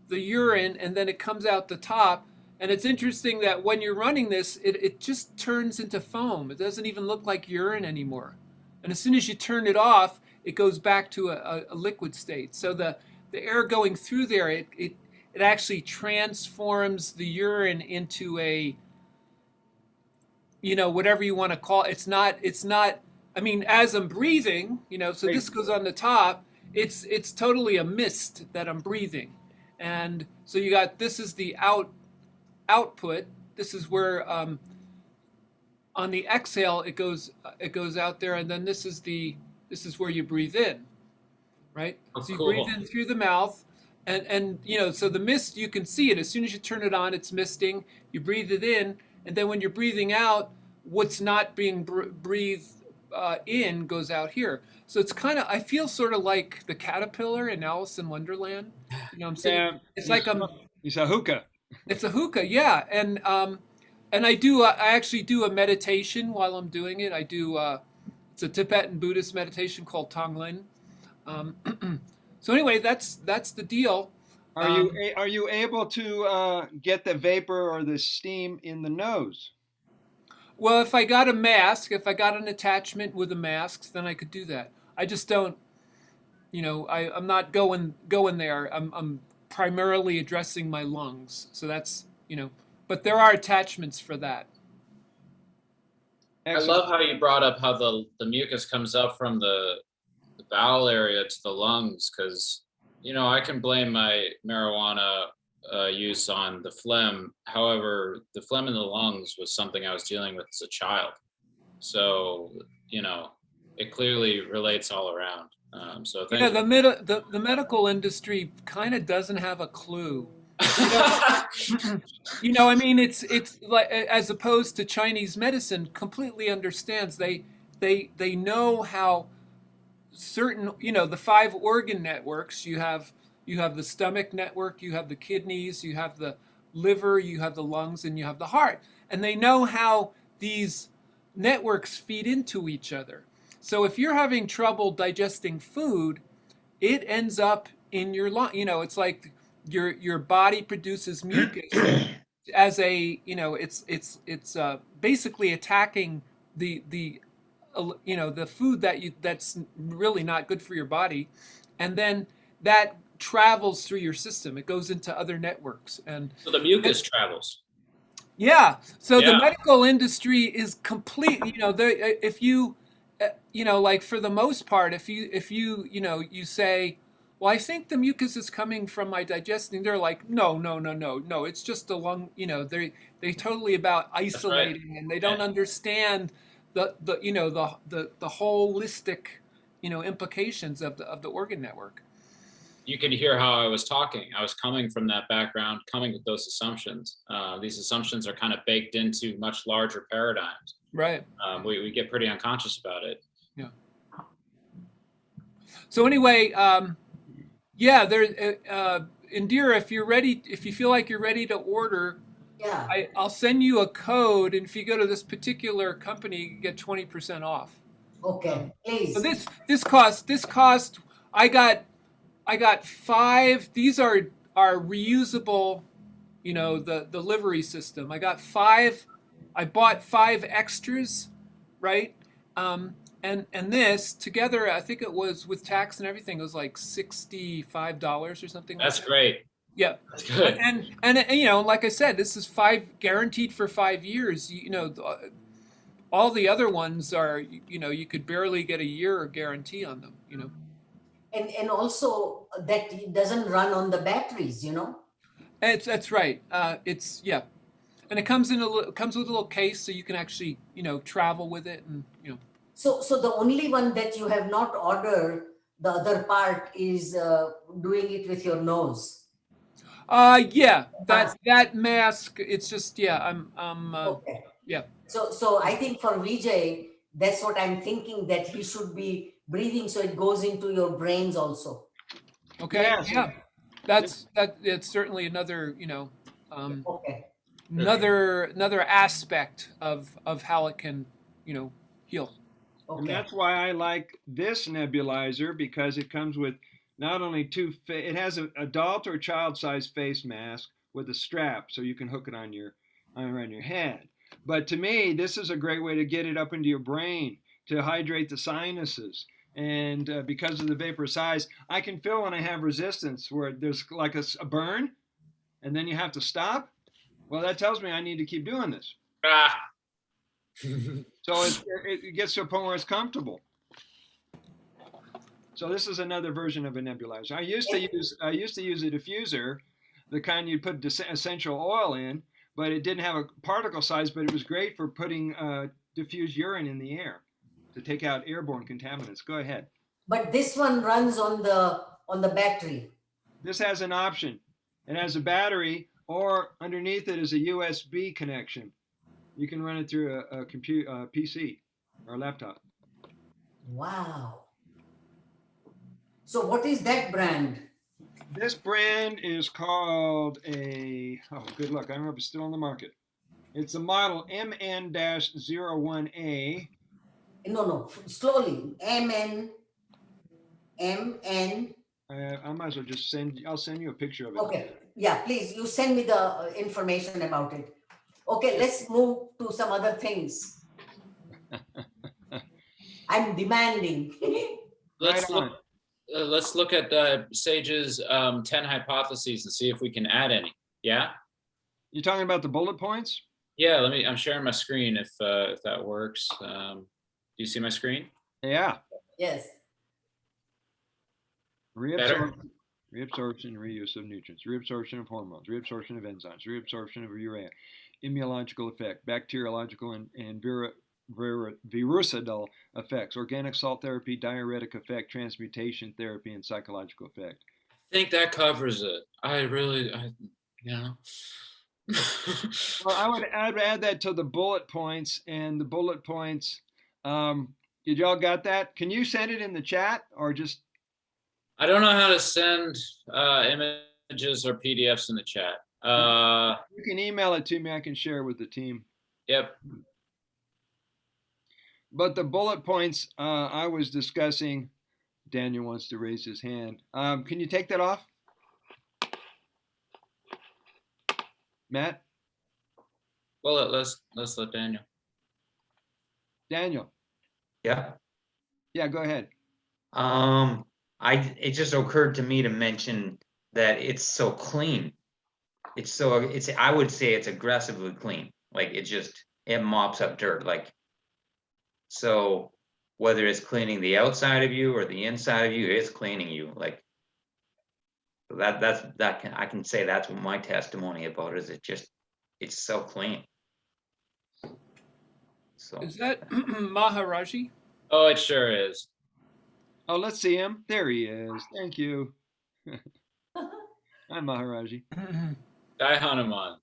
the urine, and then it comes out the top. And it's interesting that when you're running this, it just turns into foam. It doesn't even look like urine anymore. And as soon as you turn it off, it goes back to a liquid state. So the air going through there, it actually transforms the urine into a, whatever you want to call it. It's not, I mean, as I'm breathing, so this goes on the top, it's totally a mist that I'm breathing. And so you got, this is the output. This is where on the exhale it goes out there, and then this is where you breathe in, right? Oh, So you cool. breathe in through the mouth, and you know, so the mist, you can see it as soon as you turn it on, it's misting. You breathe it in, and then when you're breathing out, what's not being breathed in goes out here. So it's kind of, I feel sort of like the caterpillar in Alice in Wonderland. You know what I'm saying? Yeah, It's like it's a hookah. it's a hookah, yeah. And I actually do a meditation while I'm doing it. I do it's a Tibetan Buddhist meditation called Tonglen. Um, so anyway, that's the deal. Are you able to get the vapor or the steam in the nose? Well, if I got a mask, if I got an attachment with a mask, then I could do that. I just don't, you know, I'm not going there. I'm primarily addressing my lungs. So that's, you know, but there are attachments for that. I love how you brought up how the mucus comes up from the bowel area to the lungs, because, you know, I can blame my marijuana use on the phlegm. However, the phlegm in the lungs was something I was dealing with as a child. So, you know, it clearly relates all around. So thank Yeah, you. the medical industry kind of doesn't have a clue. You know, I mean, it's like, as opposed to Chinese medicine, completely understands. They know how certain, you know, the 5 organ networks. You have the stomach network, you have the kidneys, you have the liver, you have the lungs, and you have the heart, and they know how these networks feed into each other. So if you're having trouble digesting food, it ends up in your lung. You know, it's like your body produces mucus as a, you know, it's basically attacking the you know, the food that's really not good for your body, and then that travels through your system. It goes into other networks, and So the mucus travels. yeah. So the Yeah. medical industry is complete. You know, if you, you know, like for the most part, if you, you know, you say, well, I think the mucus is coming from my digesting. They're like, no. It's just a lung. You know, they totally about isolating, and they don't understand the you know, the holistic, you know, implications of the organ network. You can hear how I was talking. I was coming from that background, coming with those assumptions. These assumptions are kind of baked into much larger paradigms. Right. We get pretty unconscious about it. Yeah. So anyway, yeah, there, Indira, if you're ready, if you feel like you're ready to order, Yeah. I'll send you a code, and if you go to this particular company, you get 20% off. Okay. Please. So this cost. I got 5. These are reusable, you know, the delivery system. I got 5. I bought 5 extras, right? And this together, I think it was with tax and everything, it was like $65 or something. That's like that. great. Yeah, That's good. and you know, like I said, this is 5 guaranteed for 5 years. You know, all the other ones are, you know, you could barely get a year guarantee on them. You know. And also that it doesn't run on the batteries, you know. That's right. It's, yeah, and it comes comes with a little case, so you can actually, you know, travel with it, and you know. So the only one that you have not ordered, the other part is doing it with your nose. Yeah, that mask. It's just, yeah. Okay. Yeah. So I think for Vijay, that's what I'm thinking, that he should be breathing so it goes into your brains also. Okay. Yes. Yeah. It's certainly another, you know, Okay. another aspect of how it can, you know, heal. And Okay. that's why I like this nebulizer, because it comes with not only it has an adult or child size face mask with a strap, so you can hook it on your head. But to me, this is a great way to get it up into your brain, to hydrate the sinuses. And because of the vapor size, I can feel when I have resistance where there's like a burn, and then you have to stop. Well, that tells me I need to keep doing this. So it gets to a point where it's comfortable. So this is another version of a nebulizer. I used to use a diffuser, the kind you put essential oil in, but it didn't have a particle size, but it was great for putting diffused urine in the air to take out airborne contaminants. Go ahead. But this one runs on the battery. This has an option. It has a battery, or underneath it is a USB connection. You can run it through a PC or a laptop. Wow. So what is that brand? This brand is called good luck. I don't know if it's still on the market. It's a model MN-01A. No, slowly. MN. I might as well just I'll send you a picture of it. Okay. Yeah, please. You send me the information about it. Okay, let's move to some other things. I'm demanding. Let's look at Sage's 10 hypotheses and see if we can add any. Yeah. You talking about the bullet points? Yeah. I'm sharing my screen if that works. Do you see my screen? Yeah. Yes. Reabsorption, reuse of nutrients, reabsorption of hormones, reabsorption of enzymes, reabsorption of urea, immunological effect, bacteriological and virucidal effects, organic salt therapy, diuretic effect, transmutation therapy, and psychological effect. I think that covers it. Well, I would add that to the bullet points, and the bullet points. Did y'all got that? Can you send it in the chat or just? I don't know how to send images or PDFs in the chat. You can email it to me. I can share it with the team. Yep. But the bullet points I was discussing, Daniel wants to raise his hand. Can you take that off? Matt? Well, let's let Daniel. Daniel. Yeah. Yeah, go ahead. It just occurred to me to mention that it's so clean. I would say it's aggressively clean. Like it mops up dirt. Like, so whether it's cleaning the outside of you or the inside of you, it's cleaning you. Like I can say that's what my testimony about is. It's so clean. So Is that Maharaji? Oh, it sure is. Oh, let's see him. There he is. Thank you. I'm Maharaji. Jai Hanuman.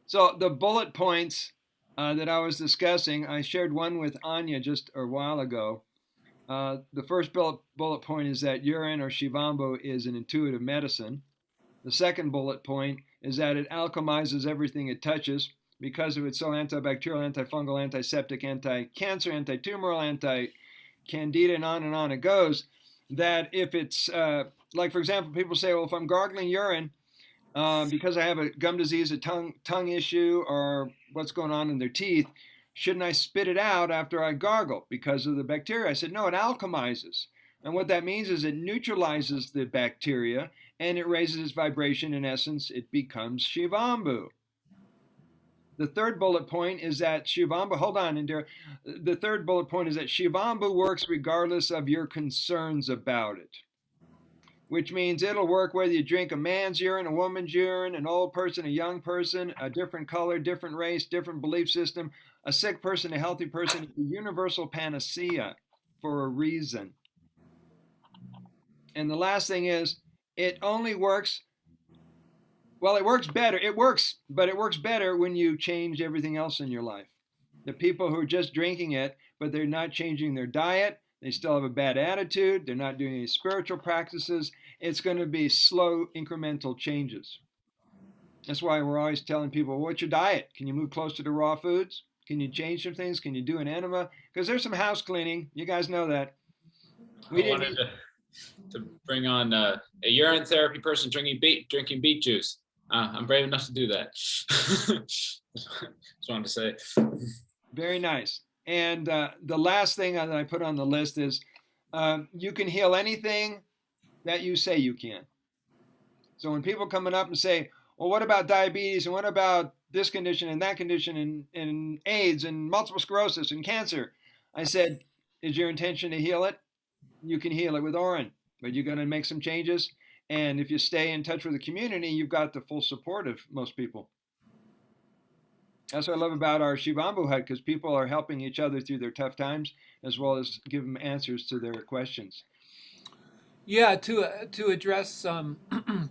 So the bullet points that I was discussing, I shared one with Anya just a while ago. The first bullet point is that urine or Shivambu is an intuitive medicine. The second bullet point is that it alchemizes everything it touches because of it's so antibacterial, antifungal, antiseptic, anti-cancer, anti-tumoral, anti-candida, and on it goes, that if it's, like for example, people say, well, if I'm gargling urine because I have a gum disease, a tongue issue, or what's going on in their teeth, shouldn't I spit it out after I gargle because of the bacteria? I said, no, it alchemizes. And what that means is it neutralizes the bacteria and it raises its vibration. In essence, it becomes Shivambu. The third bullet point is that Shivambu, hold on, Indira. The third bullet point is that Shivambu works regardless of your concerns about it, which means it'll work whether you drink a man's urine, a woman's urine, an old person, a young person, a different color, different race, different belief system, a sick person, a healthy person. It's a universal panacea for a reason. And the last thing is, it only works, well, it works better. It works, but it works better when you change everything else in your life. The people who are just drinking it, but they're not changing their diet, they still have a bad attitude, they're not doing any spiritual practices, it's going to be slow, incremental changes. That's why we're always telling people, what's your diet? Can you move closer to raw foods? Can you change some things? Can you do an enema? Because there's some house cleaning. You guys know that. I wanted to bring on a urine therapy person drinking beet juice. I'm brave enough to do that. Just wanted to say. Very nice. And the last thing that I put on the list is you can heal anything that you say you can. So when people coming up and say, well, what about diabetes and what about this condition and that condition and AIDS and multiple sclerosis and cancer? I said, is your intention to heal it? you can heal it with Orin, but you're going to make some changes. And if you stay in touch with the community, you've got the full support of most people. That's what I love about our Shivambu hut, because people are helping each other through their tough times, as well as give them answers to their questions. Yeah, to address kind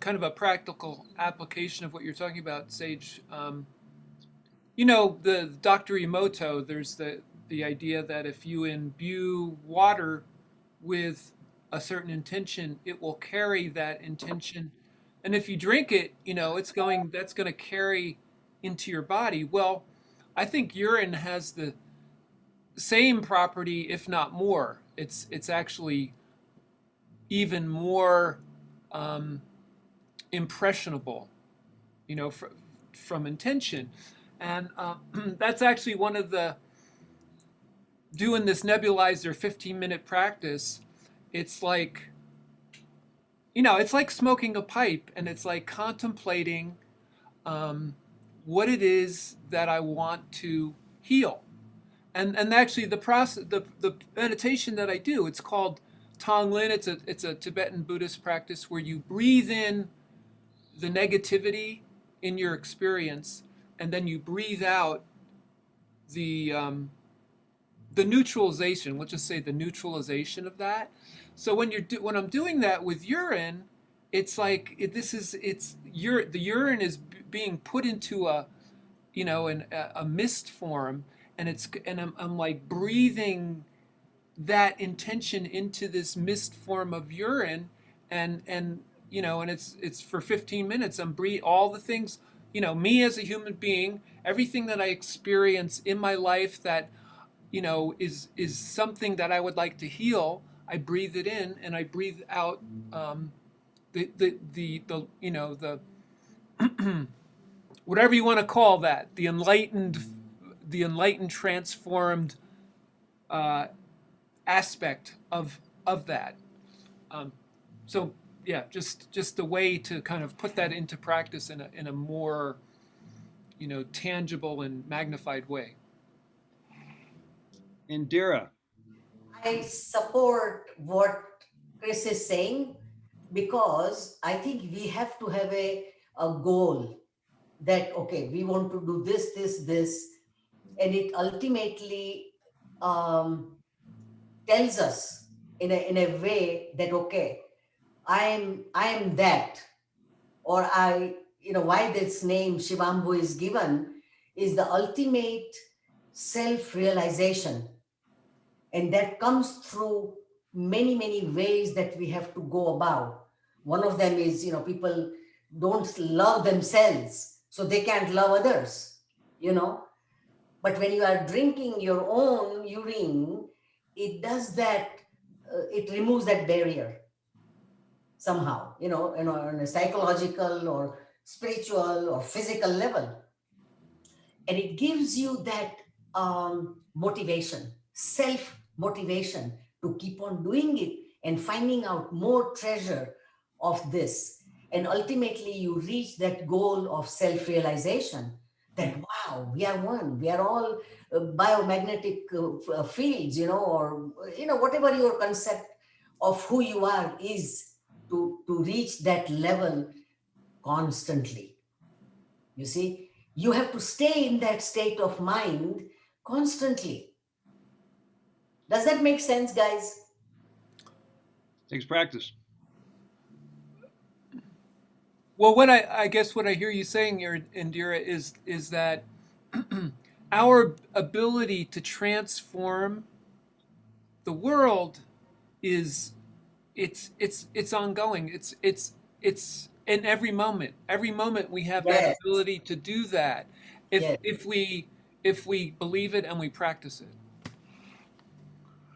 of a practical application of what you're talking about, Sage. The Dr. Emoto, there's the idea that if you imbue water with a certain intention, it will carry that intention, and if you drink it, that's going to carry into your body. Well, I think urine has the same property, if not more. It's actually even more impressionable, from intention. And that's actually one of the, doing this nebulizer 15-minute practice, it's like, it's like smoking a pipe, and it's like contemplating what it is that I want to heal. And actually the process, the meditation that I do, it's called Tonglen. It's a Tibetan Buddhist practice where you breathe in the negativity in your experience, and then you breathe out the neutralization. Let's just say the neutralization of that. So when I'm doing that with urine, it's like the urine is being put into a mist form, and I'm like breathing that intention into this mist form of urine, and it's for 15 minutes. I'm breathe all the things, me as a human being, everything that I experience in my life that is something that I would like to heal. I breathe it in, and I breathe out the whatever you want to call that, the enlightened transformed aspect of that. So yeah, just a way to kind of put that into practice in a more tangible and magnified way. Indira. I support what Chris is saying, because I think we have to have a goal that, okay, we want to do this, and it ultimately tells us in a way that, okay, I am that, or why this name Shivambu is given is the ultimate self-realization. And that comes through many ways that we have to go about. One of them is, people don't love themselves, so they can't love others, But when you are drinking your own urine, it does that, it removes that barrier somehow, on a psychological or spiritual or physical level. And it gives you that motivation, self-motivation to keep on doing it and finding out more treasure of this. And ultimately you reach that goal of self-realization that, wow, we are one. We are all biomagnetic fields, or, whatever your concept of who you are is, to reach that level constantly. You see, you have to stay in that state of mind constantly. Does that make sense, guys? Takes practice. Well, what I guess what I hear you saying here, Indira, is that our ability to transform the world is it's ongoing. It's in every moment. Every moment we have that Yes. ability to do that Yes. if we believe it and we practice it.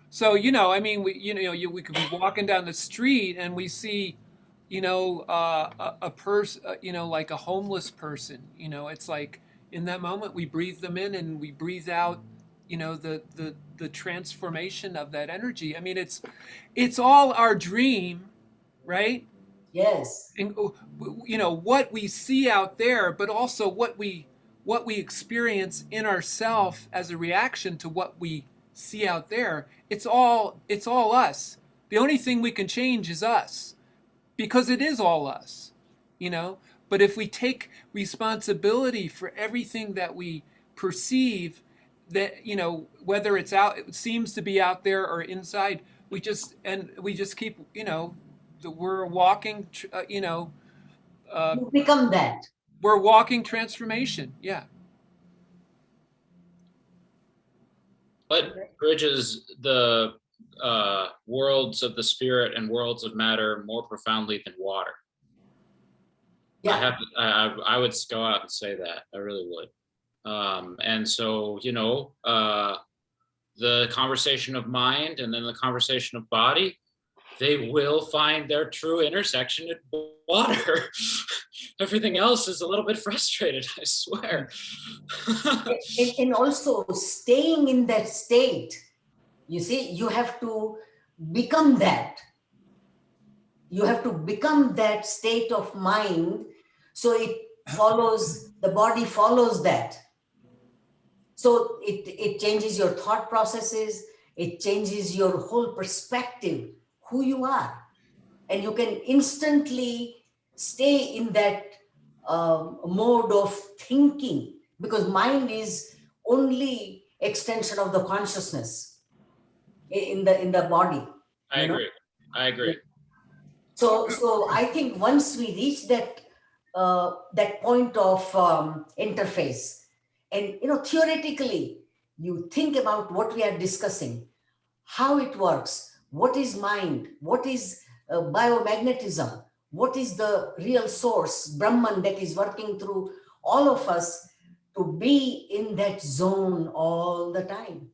So I mean, we could be walking down the street and we see, a person, like a homeless person. It's like in that moment we breathe them in and we breathe out, the transformation of that energy. I mean, it's all our dream, right? Yes. And what we see out there, but also what we experience in ourself as a reaction to what we see out there. It's all us. The only thing we can change is us, because it is all us, you know. But if we take responsibility for everything that we perceive, that, you know, whether it's out, it seems to be out there or inside, we just keep, you know, we're walking, you know, You become that. we're walking transformation. Yeah. But bridges the worlds of the spirit and worlds of matter more profoundly than water. Yeah. I would go out and say that. I really would. And so, you know, the conversation of mind and then the conversation of body, they will find their true intersection in water. Everything else is a little bit frustrated, I swear. And also staying in that state, you see, you have to become that. You have to become that state of mind, so it follows, the body follows that. So it changes your thought processes, it changes your whole perspective, who you are. And you can instantly stay in that mode of thinking, because mind is only extension of the consciousness in the body. I agree. I agree. So I think once we reach that that point of interface, and you know, theoretically, you think about what we are discussing, how it works, what is mind, what is biomagnetism, what is the real source, Brahman, that is working through all of us, to be in that zone all the time.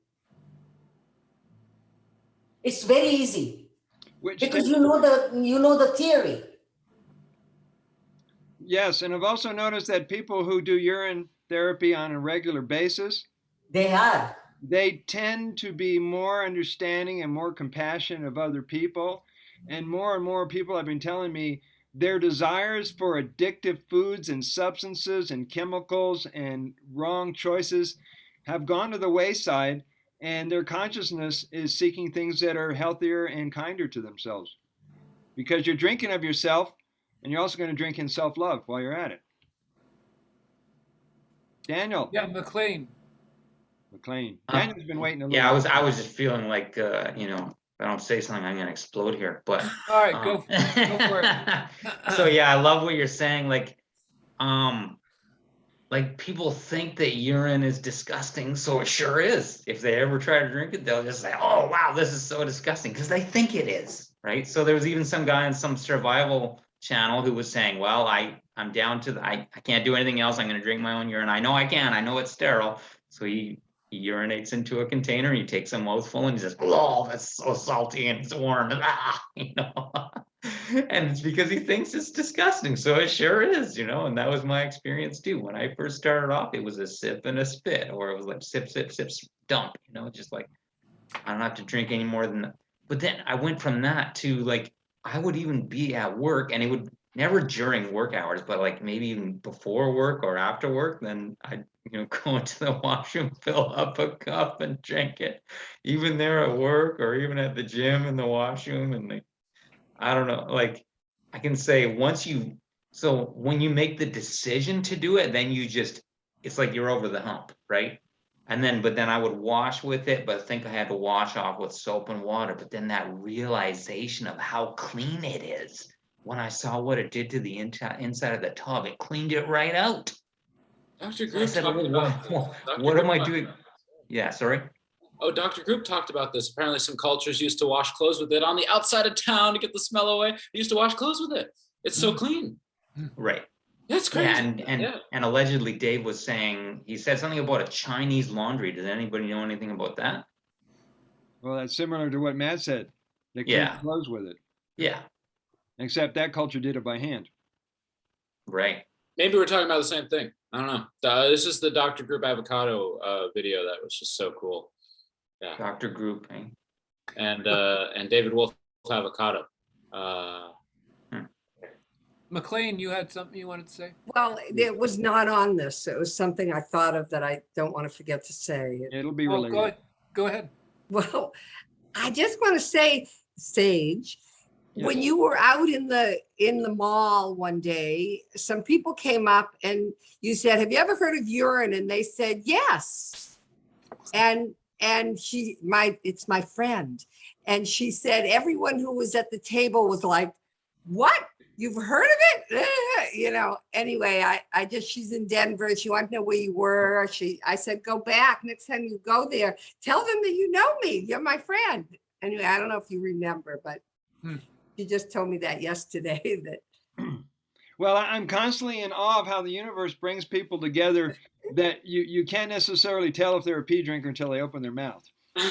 It's very easy, because you know the theory. Yes, and I've also noticed that people who do urine therapy on a regular basis, they tend to be more understanding and more compassionate of other people. And more people have been telling me their desires for addictive foods and substances and chemicals and wrong choices have gone to the wayside, and their consciousness is seeking things that are healthier and kinder to themselves. Because you're drinking of yourself, and you're also going to drink in self-love while you're at it. Daniel. Yeah, McLean. Daniel's been waiting a little. Yeah, I was just feeling like, you know, if I don't say something, I'm gonna explode here. But all right, go for it. So yeah, I love what you're saying. Like people think that urine is disgusting, so it sure is. If they ever try to drink it, they'll just say, "Oh wow, this is so disgusting," because they think it is, right? So there was even some guy on some survival channel who was saying, "Well, I'm down to I can't do anything else. I'm going to drink my own urine. I know I can. I know it's sterile." So he urinates into a container. He takes a mouthful and he says, "Oh, that's so salty and it's warm." And, you know, and it's because he thinks it's disgusting. So it sure is, you know. And that was my experience too. When I first started off, it was a sip and a spit, or it was like sip, sip, sip, dump. You know, just like I don't have to drink any more than that. But then I went from that to like I would even be at work, and it would never during work hours, but like maybe even before work or after work, then I'd, you know, go into the washroom, fill up a cup and drink it, even there at work or even at the gym in the washroom. And like, I don't know, like I can say so when you make the decision to do it, then you just, it's like you're over the hump, right? But then I would wash with it, but think I had to wash off with soap and water. But then that realization of how clean it is, when I saw what it did to the inside of the tub, it cleaned it right out. Dr. Group said, talked about what am I doing? Yeah, sorry. Oh, Dr. Group talked about this. Apparently some cultures used to wash clothes with it on the outside of town to get the smell away. They used to wash clothes with it. It's so clean. Right. That's crazy. Yeah, and allegedly Dave was saying, he said something about a Chinese laundry. Does anybody know anything about that? Well, that's similar to what Matt said. They clean clothes with it. Yeah. Except that culture did it by hand. Right. Maybe we're talking about the same thing. I don't know. This is the Dr. Group avocado video that was just so cool. Yeah. Dr. Group, eh? And David Wolf avocado. McLean, you had something you wanted to say? Well, it was not on this. It was something I thought of that I don't want to forget to say. It'll be related. Go ahead. Well, I just want to say Sage. Yes. When you were out in the mall one day, some people came up and you said, "Have you ever heard of urine?" And they said, "Yes." And it's my friend. And she said everyone who was at the table was like, "What? You've heard of it?" You know, anyway, she's in Denver. She wanted to know where you were. I said, "Go back. Next time you go there, tell them that you know me. You're my friend." Anyway, I don't know if you remember, but she just told me that yesterday that. Well, I'm constantly in awe of how the universe brings people together that you can't necessarily tell if they're a pee drinker until they open their mouth.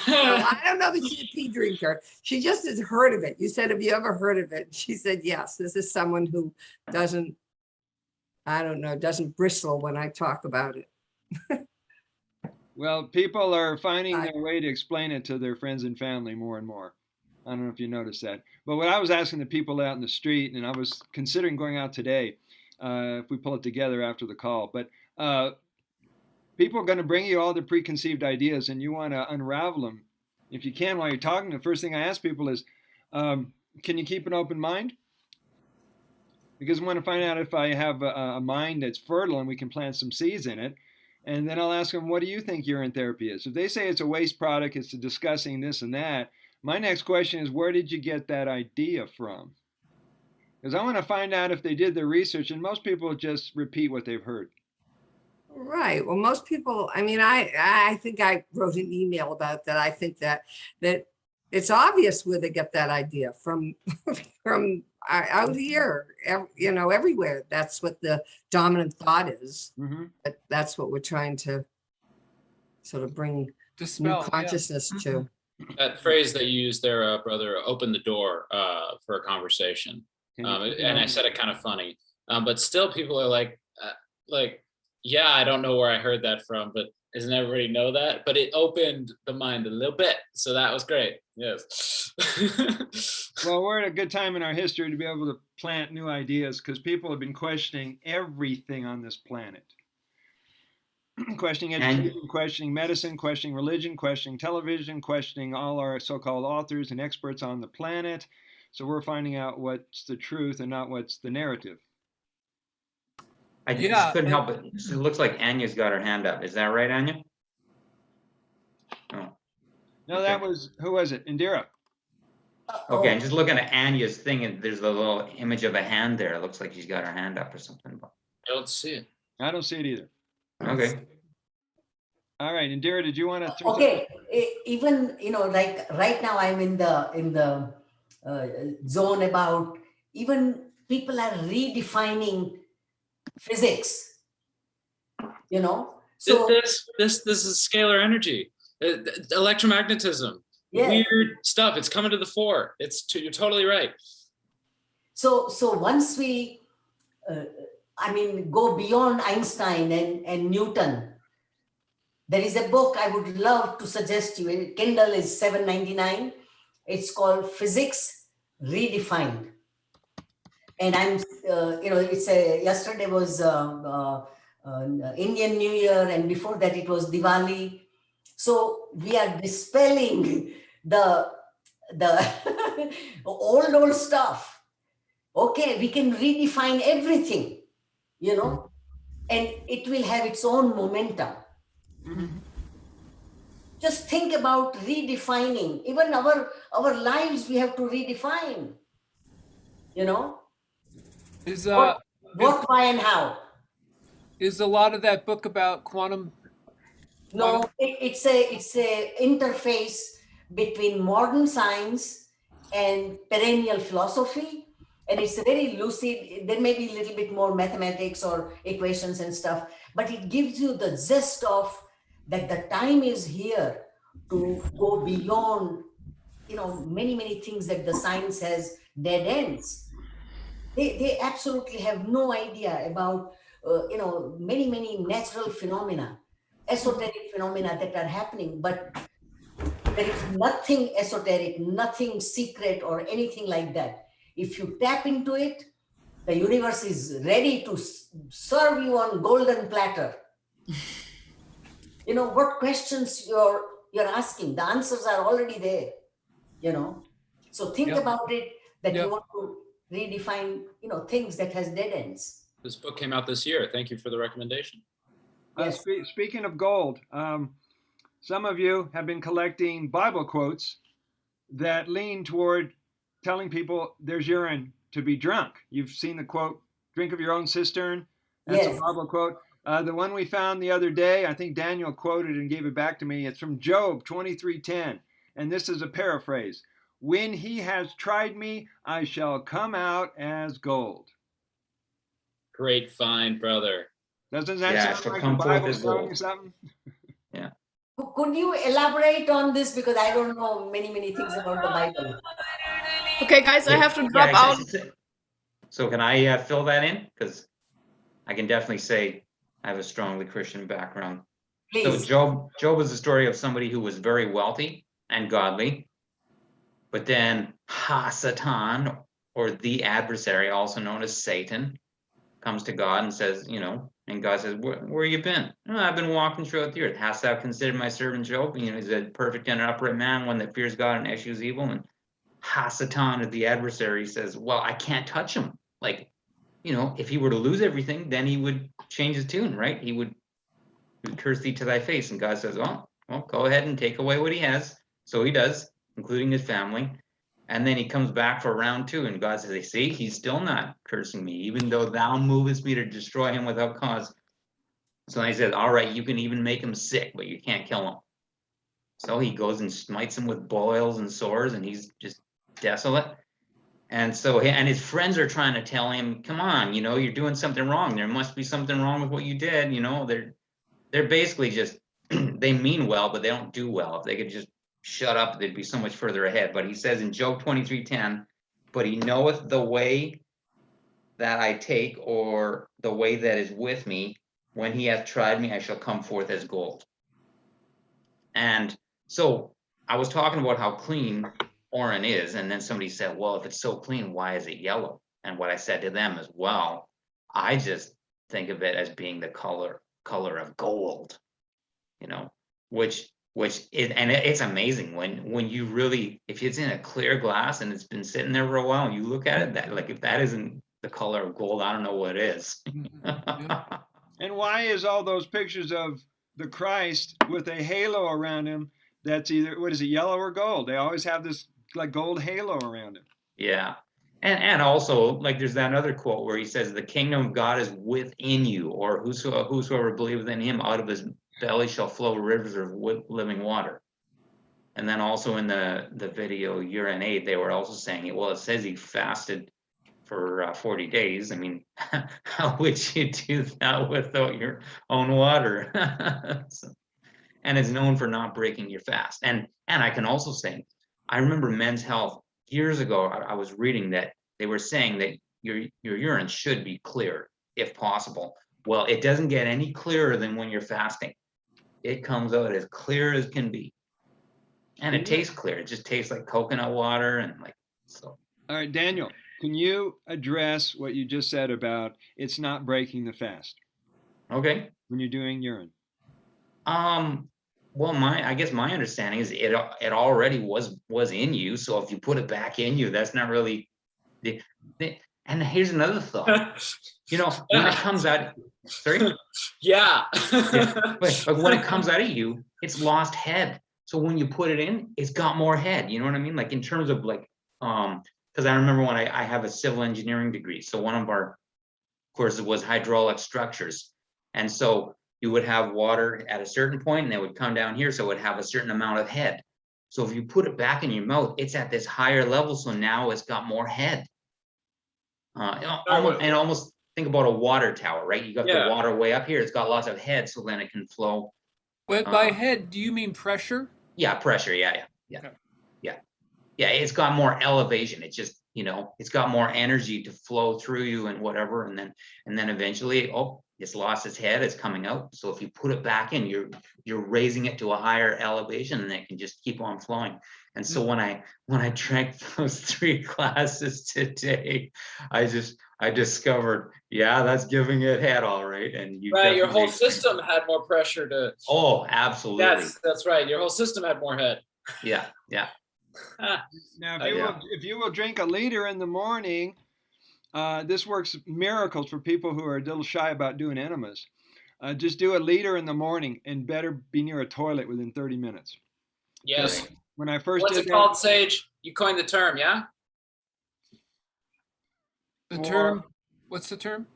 Well, I don't know that she's a pee drinker. She just has heard of it. You said, "Have you ever heard of it?" She said, "Yes." This is someone who doesn't bristle when I talk about it. Well, people are finding their way to explain it to their friends and family more and more. I don't know if you noticed that. But what I was asking the people out in the street, and I was considering going out today, if we pull it together after the call, but people are going to bring you all the preconceived ideas and you want to unravel them. If you can, while you're talking, the first thing I ask people is, can you keep an open mind? Because I want to find out if I have a mind that's fertile and we can plant some seeds in it. And then I'll ask them, what do you think urine therapy is? If they say it's a waste product, it's discussing this and that, my next question is, where did you get that idea from? Because I want to find out if they did their research, and most people just repeat what they've heard. Right. Well, most people, I mean, I think I wrote an email about that. I think that it's obvious where they get that idea from out here, you know, everywhere. That's what the dominant thought is. Mm-hmm. That's what we're trying to sort of bring Dispel, new consciousness to. That phrase that you used there, brother, open the door for a conversation. And I said it kind of funny, but still people are like, yeah, I don't know where I heard that from, but doesn't everybody know that? But it opened the mind a little bit. So that was great. Yes. Well, we're at a good time in our history to be able to plant new ideas because people have been questioning everything on this planet. Questioning education, questioning medicine, questioning religion, questioning television, questioning all our so-called authors and experts on the planet. So we're finding out what's the truth and not what's the narrative. I just couldn't help it. It looks like Anya's got her hand up. Is that right, Anya? Oh. No, that was, who was it? Indira. Okay, I'm just looking at Anya's thing, and there's a little image of a hand there. It looks like she's got her hand up or something. I don't see it. I don't see it either. Okay. All right, Indira, did you want to? Okay, even like right now, I'm in the zone about even people are redefining physics. So this is scalar energy, electromagnetism, weird stuff. It's coming to the fore. You're totally right. So once we, go beyond Einstein and Newton. There is a book I would love to suggest you. Kindle is $7.99. It's called Physics Redefined. And I'm, yesterday was Indian New Year, and before that it was Diwali. So we are dispelling the old stuff. Okay, we can redefine everything, and it will have its own momentum. Mm-hmm. Just think about redefining. Even our lives, we have to redefine. What, why, and how. Is a lot of that book about quantum? No, it's a interface between modern science and perennial philosophy, and it's very lucid. There may be a little bit more mathematics or equations and stuff, but it gives you the zest of that the time is here to go beyond, many things that the science has dead ends. They absolutely have no idea about, many natural phenomena, esoteric phenomena that are happening, but there is nothing esoteric, nothing secret or anything like that. If you tap into it, the universe is ready to serve you on golden platter. What questions you're asking, the answers are already there, So think Yep. about it, that Yep. you want to redefine, things that has dead ends. This book came out this year. Thank you for the recommendation. Yes. Speaking of gold, some of you have been collecting Bible quotes that lean toward telling people there's urine to be drunk. You've seen the quote, drink of your own cistern. That's Yes. a Bible quote. The one we found the other day, I think Daniel quoted and gave it back to me. It's from Job 23:10. And this is a paraphrase. When he has tried me, I shall come out as gold. Great find, brother. Doesn't that Yeah, sound shall like come the forth Bible as telling gold. you something? Could you elaborate on this, because I don't know many things about the Bible. Okay, guys, I have to drop Yeah, out. So can I fill that in? Because I can definitely say I have a strongly Christian background. So Please. Job is the story of somebody who was very wealthy and godly, but then Satan, or the adversary, also known as Satan, comes to God and says, and God says, where you been? "Oh, I've been walking throughout the earth. Hast thou considered my servant Job? He's a perfect and upright man, one that fears God and eschews evil." And Satan, the adversary, says, well, I can't touch him. Like, if he were to lose everything, then he would change his tune, right? He would curse thee to thy face. And God says, well, go ahead and take away what he has. So he does, including his family. And then he comes back for round 2, and God says, see, he's still not cursing me, even though thou movest me to destroy him without cause. So he says, all right, you can even make him sick, but you can't kill him. So he goes and smites him with boils and sores, and he's just desolate. And so, and his friends are trying to tell him, come on, you're doing something wrong. There must be something wrong with what you did. They're basically just, they mean well, but they don't do well. If they could just shut up, they'd be so much further ahead. But he says in Job 23:10, but he knoweth the way that I take, or the way that is with me. When he hath tried me, I shall come forth as gold. And so I was talking about how clean urine is, and then somebody said, well, if it's so clean, why is it yellow? And what I said to them is, well, I just think of it as being the color of gold, which is, and it's amazing when you really, if it's in a clear glass and it's been sitting there for a while and you look at it, that, like, if that isn't the color of gold, I don't know what is. And why is all those pictures of the Christ with a halo around him that's either, what is it, yellow or gold? They always have this like gold halo around him. Yeah. And also, like, there's that other quote where he says, the kingdom of God is within you, or whosoever believeth in him, out of his belly shall flow rivers of living water. And then also in the video UrineTribe, they were also saying it, well, it says he fasted for 40 days. I mean, how would you do that without your own water? And it's known for not breaking your fast. And I can also say, I remember Men's Health years ago, I was reading that they were saying that your urine should be clear if possible. Well, it doesn't get any clearer than when you're fasting. It comes out as clear as can be. And it tastes clear. It just tastes like coconut water and like so. All right, Daniel, can you address what you just said about it's not breaking the fast? Okay. When you're doing urine. Well, I guess my understanding is it already was in you. So if you put it back in you, that's not really and here's another thought. When it comes out, sorry? Yeah. But when it comes out of you, it's lost head. So when you put it in, it's got more head. You know what I mean? Like in terms of like, because I remember when I have a civil engineering degree. So one of our courses was hydraulic structures. And so you would have water at a certain point and it would come down here. So it would have a certain amount of head. So if you put it back in your mouth, it's at this higher level. So now it's got more head. Almost think about a water tower, right? You got the water way up here. It's got lots of head. So then it can flow. But by head, do you mean pressure? Yeah, pressure. Yeah. Okay. Yeah, it's got more elevation. It's just, it's got more energy to flow through you and whatever. And then eventually, it's lost its head, it's coming out. So if you put it back in, you're raising it to a higher elevation and it can just keep on flowing. And so when I drank those 3 glasses today, I discovered, that's giving it head all right. And your whole system had more pressure to. Oh, absolutely. That's right. Your whole system had more head. Yeah. Now, Yeah. if you will drink a liter in the morning, this works miracles for people who are a little shy about doing enemas. Just do a liter in the morning and better be near a toilet within 30 minutes. Yes. When I first What's did it that, called, Sage? You coined the term, yeah? The For- term, what's the term?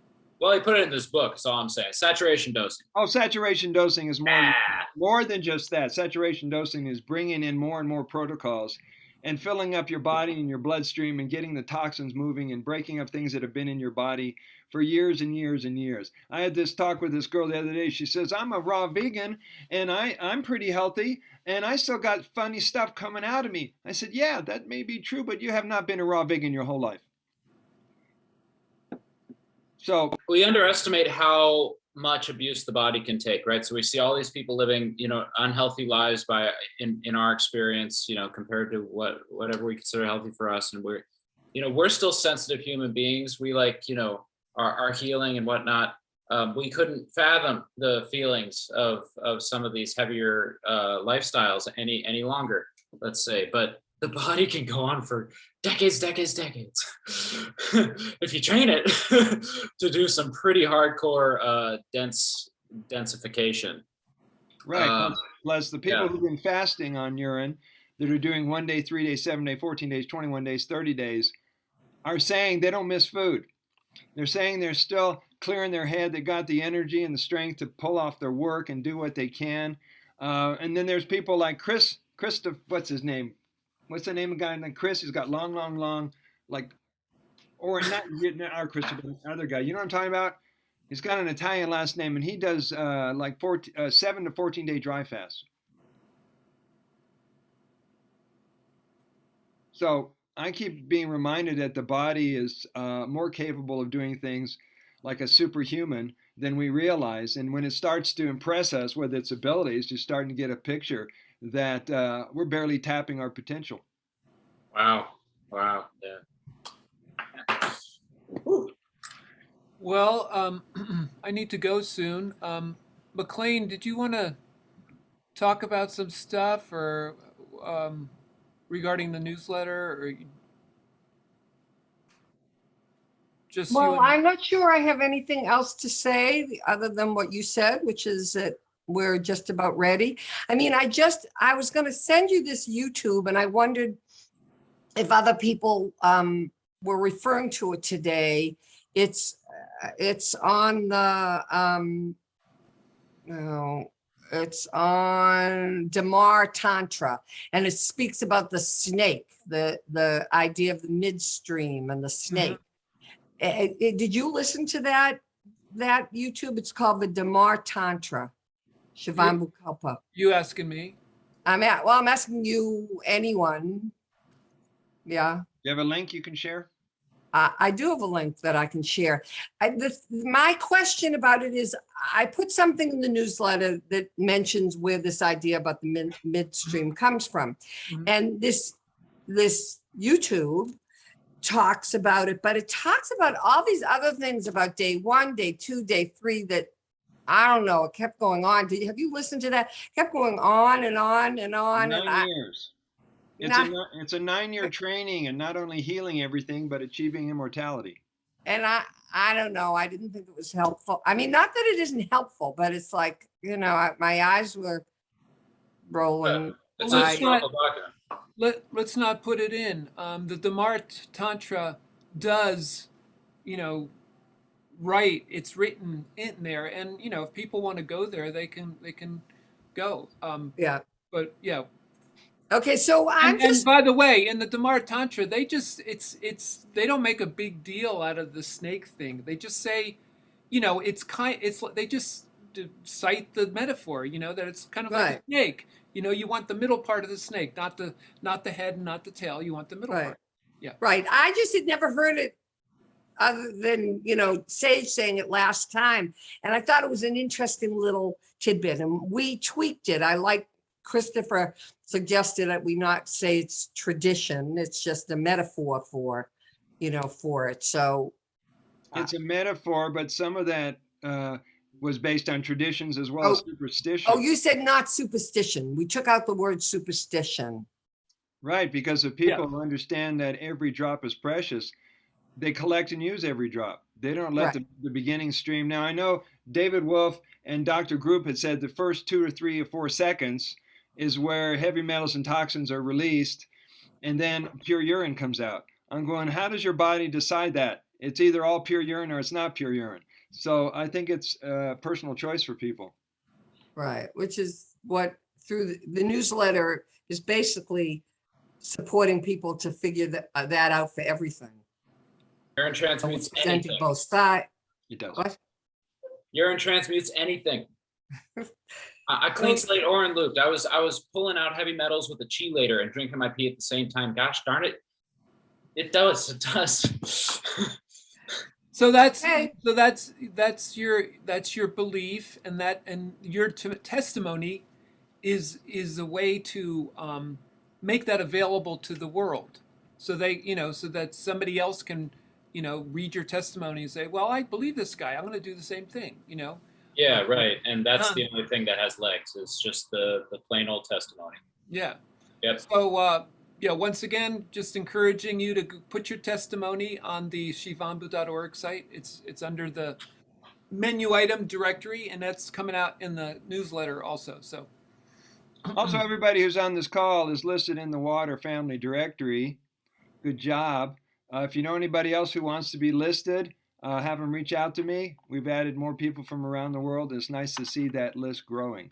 Well, he put it in this book. That's all I'm saying. Saturation dosing. Oh, saturation dosing is Ah. more than just that. Saturation dosing is bringing in more and more protocols and filling up your body and your bloodstream and getting the toxins moving and breaking up things that have been in your body for years and years and years. I had this talk with this girl the other day. She says, I'm a raw vegan and I'm pretty healthy and I still got funny stuff coming out of me. I said, yeah, that may be true, but you have not been a raw vegan your whole life. So we underestimate how much abuse the body can take, right? So we see all these people living, unhealthy lives in our experience, compared to whatever we consider healthy for us. And we're still sensitive human beings. We our healing and whatnot. We couldn't fathom the feelings of some of these heavier lifestyles any longer, let's say. But the body can go on for decades if you train it to do some pretty hardcore densification. right. Plus the people yeah. who've been fasting on urine that are doing 1 day, 3 days, 7 days, 14 days, 21 days, 30 days are saying they don't miss food. They're saying they're still clearing their head. They got the energy and the strength to pull off their work and do what they can. And then there's people like what's his name? What's the name of the guy named Chris? He's got long, like, or not our Christopher, the other guy. You know what I'm talking about? He's got an Italian last name, and he does 7 to 14 day dry fasts. So I keep being reminded that the body is more capable of doing things like a superhuman than we realize. And when it starts to impress us with its abilities, you're starting to get a picture that we're barely tapping our potential. Wow. Yeah. Well, I need to go soon. McLean, did you want to talk about some stuff or regarding the newsletter, or just you? Well, I'm not sure I have anything else to say other than what you said, which is that we're just about ready. I mean, I was going to send you this YouTube, and I wondered if other people were referring to it today. It's on the it's on Damar Tantra, and it speaks about the snake, the idea of the midstream and the snake. Did you listen to that YouTube? It's called the Damar Tantra. Shivambu Kalpa. You asking me? I'm asking you, anyone. Yeah. You have a link you can share? I do have a link that I can share. My question about it is, I put something in the newsletter that mentions where this idea about the midstream comes from. And this YouTube talks about it, but it talks about all these other things about day 1, day 2, day 3 that I don't know. It kept going on. Have you listened to that? It kept going on and on and on. 9 years. It's a 9-year training, and not only healing everything, but achieving immortality. And I don't know. I didn't think it was helpful. I mean, not that it isn't helpful, but it's like, my eyes were rolling. Let's not put it in. The Damar Tantra does, write. It's written in there, and if people want to go there, they can go. Yeah. But yeah. Okay, so and by the way, in the Damar Tantra, they just they don't make a big deal out of the snake thing. They just say, they just cite the metaphor, that it's kind of like a snake. You want the middle part of the snake, not the head and not the tail. You want the middle part. Yeah. Right. I just had never heard it other than, Sage saying it last time. And I thought it was an interesting little tidbit, and we tweaked it. I like Christopher suggested that we not say it's tradition. It's just a metaphor for it. So it's a metaphor, but some of that was based on traditions as well as superstition. Oh, you said not superstition. We took out the word superstition. Right, because if people understand that every drop is precious, they collect and use every drop. They don't let Right. the beginning stream. Now, I know David Wolf and Dr. Group had said the first 2 or 3 or 4 seconds is where heavy metals and toxins are released, and then pure urine comes out. I'm going, how does your body decide that? It's either all pure urine or it's not pure urine. So I think it's a personal choice for people. Right, which is what through the newsletter is basically supporting people to figure that out for everything. Urine transmutes Presenting anything. both sides. It does. What? Urine transmutes anything. I clean slate Orin looped. I was pulling out heavy metals with a chelator and drinking my pee at the same time. Gosh darn it. It does. It does. So that's Okay. so that's your belief, and your testimony is a way to make that available to the world, so so that somebody else can read your testimony and say, well, I believe this guy, I'm going to do the same thing. Yeah, right. And that's the only thing that has legs. It's just the plain old testimony. Yeah. Yep. So once again, just encouraging you to put your testimony on the shivambu.org site. It's under the menu item directory, and that's coming out in the newsletter also. So Also, everybody who's on this call is listed in the Water Family Directory. Good job. If you know anybody else who wants to be listed, have them reach out to me. We've added more people from around the world. It's nice to see that list growing.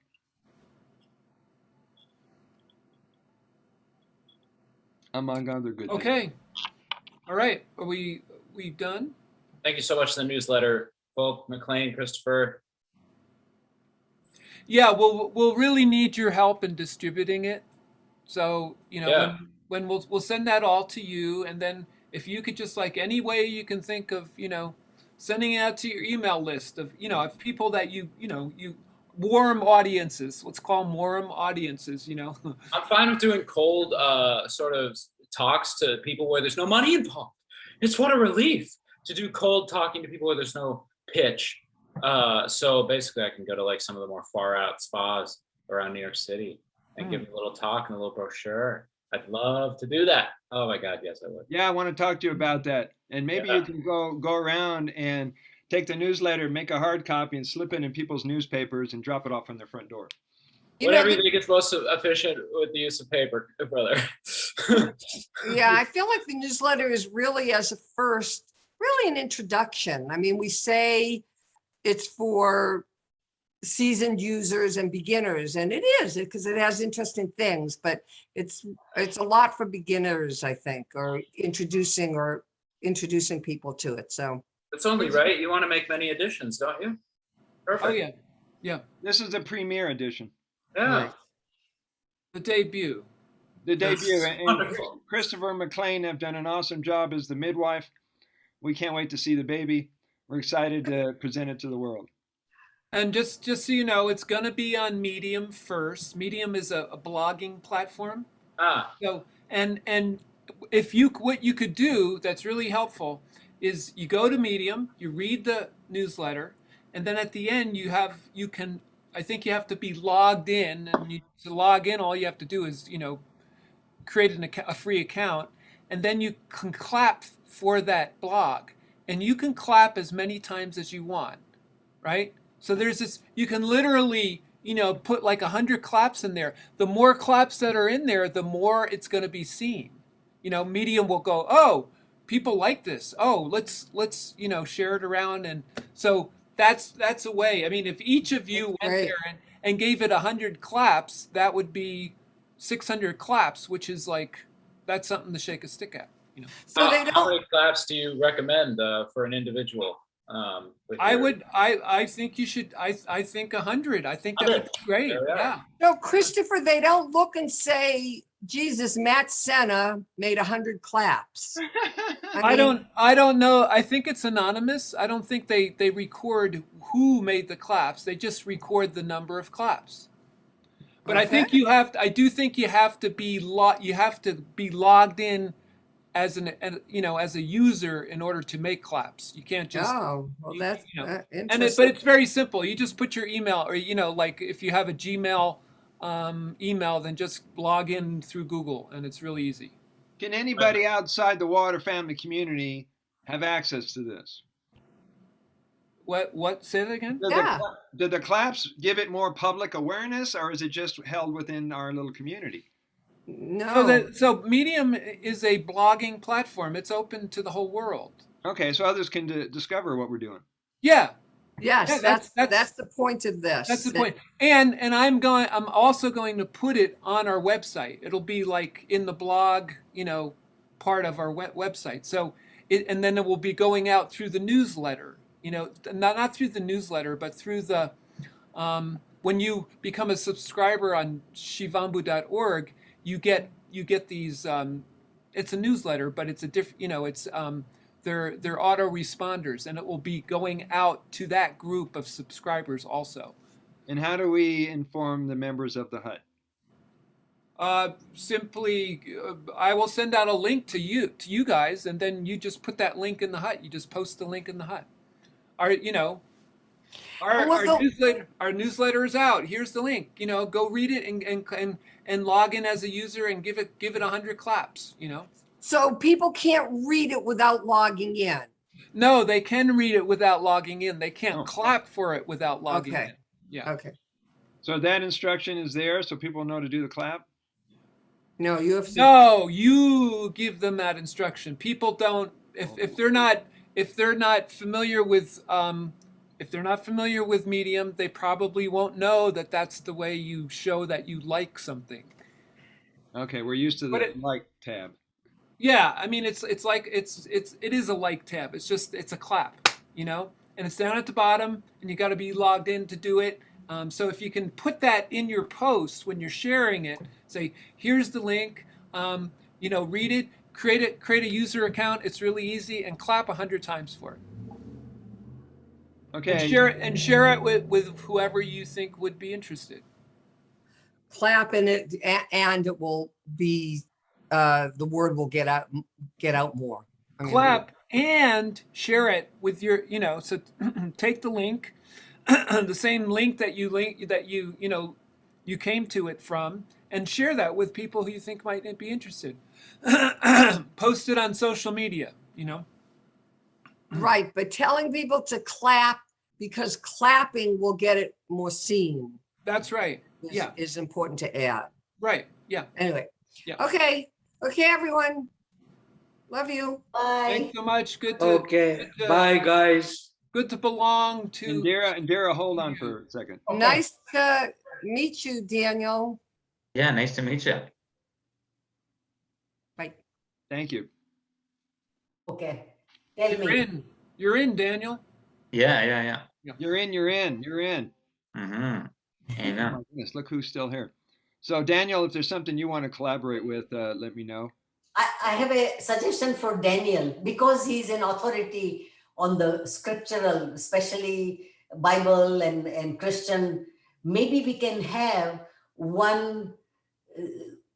Among other good things. okay, all right. Are we done? Thank you so much for the newsletter, Folk, McLean, Christopher. Yeah, we'll really need your help in distributing it. So when we'll send that all to you, and then if you could just, like, any way you can think of, sending it out to your email list of of people that you warm audiences. Let's call them warm audiences. I'm fine with doing cold sort of talks to people where there's no money involved. It's what a relief to do cold talking to people where there's no pitch. So basically I can go to like some of the more far out spas around New York City and give them a little talk and a little brochure. I'd love to do that. Oh my God, yes, I would. Yeah, I want to talk to you about that. And maybe you can go around and take the newsletter, make a hard copy, and slip it in people's newspapers and drop it off on their front door. Whatever you think is most efficient with the use of paper, brother. Yeah, I feel like the newsletter is really, as a first, really an introduction. I mean, we say it's for seasoned users and beginners, and it is, because it has interesting things, but it's a lot for beginners, I think, or introducing people to it. So it's only right. You want to make many editions, don't you? Perfect. Oh yeah. This is the premiere edition. Yeah. Right. The debut. The debut. And Wonderful. Christopher McLean have done an awesome job as the midwife. We can't wait to see the baby. We're excited to present it to the world. And just so you know, it's going to be on Medium first. Medium is a blogging platform. So and what you could do that's really helpful is you go to Medium, you read the newsletter, and then at the end I think you have to be logged in, and to log in all you have to do is create a free account, and then you can clap for that blog, and you can clap as many times as you want, right? So there's this, you can literally, put like 100 claps in there. The more claps that are in there, the more it's going to be seen. Medium will go, oh, people like this. Oh, let's share it around. And so that's a way. I mean, if each of you went there and gave it 100 claps, that would be 600 claps, which is like, that's something to shake a stick at. So how many claps do you recommend for an individual? I think you should. I think 100. I think that would be great. Yeah. No, Christopher, they don't look and say, Jesus, Matt Sena made 100 claps. I don't know. I think it's anonymous. I don't think they record who made the claps. They just record the number of claps. But I think I do think you have to be logged in as a user in order to make claps. You can't just. Oh, well, that's interesting. But it's very simple. You just put your email, or like if you have a Gmail email than just log in through Google, and it's really easy. Can anybody outside the water family community have access to this? What? Say that again? Yeah. Did the claps give it more public awareness, or is it just held within our little community? No. So Medium is a blogging platform. It's open to the whole world. Okay, so others can discover what we're doing. Yeah. Yes, Yeah, that's the point of this. That's the point. And I'm also going to put it on our website. It'll be like in the blog, part of our website. So and then it will be going out through the newsletter. Not through the newsletter, but through the when you become a subscriber on shivambu.org, you get these. It's a newsletter, but it's a different. They're autoresponders, and it will be going out to that group of subscribers also. And how do we inform the members of the hut? Simply, I will send out a link to you guys, and then you just put that link in the hut. You just post the link in the hut. Our newsletter is out. Here's the link. Go read it and log in as a user and give it 100 claps. So people can't read it without logging in. No, they can read it without logging in. They can't clap for it without logging in. Yeah. Okay. So that instruction is there, so people know to do the clap. No, you have to. No, you give them that instruction. People don't. If they're not familiar with Medium, they probably won't know that that's the way you show that you like something. Okay, we're used to the like tab. Yeah, I mean it is a like tab. It's a clap, and it's down at the bottom, and you got to be logged in to do it. So if you can put that in your post when you're sharing it, say here's the link, read it, create a user account. It's really easy, and clap 100 times for it. Okay. And share it with whoever you think would be interested. Clap in it, and it will be. The word will get out more. Clap and share it with your, so take the link, the same link that you came to it from, and share that with people who you think might be interested. Post it on social media, Right, but telling people to clap because clapping will get it more seen. That's right. Is important to add. Right. Yeah. Anyway. Yeah. Okay, everyone. Love you. Bye. Thanks so much. Bye, guys. Good to belong to. Indira, hold on for a second. Okay. Nice to meet you, Daniel. Yeah, nice to meet you. Bye. Thank you. Okay. Tell me. You're in, Daniel. Yeah. You're in. Mm-hmm. Amen. Oh my goodness, look who's still here. So Daniel, if there's something you want to collaborate with, let me know. I have a suggestion for Daniel, because he's an authority on the scriptural, especially Bible and Christian. Maybe we can have one,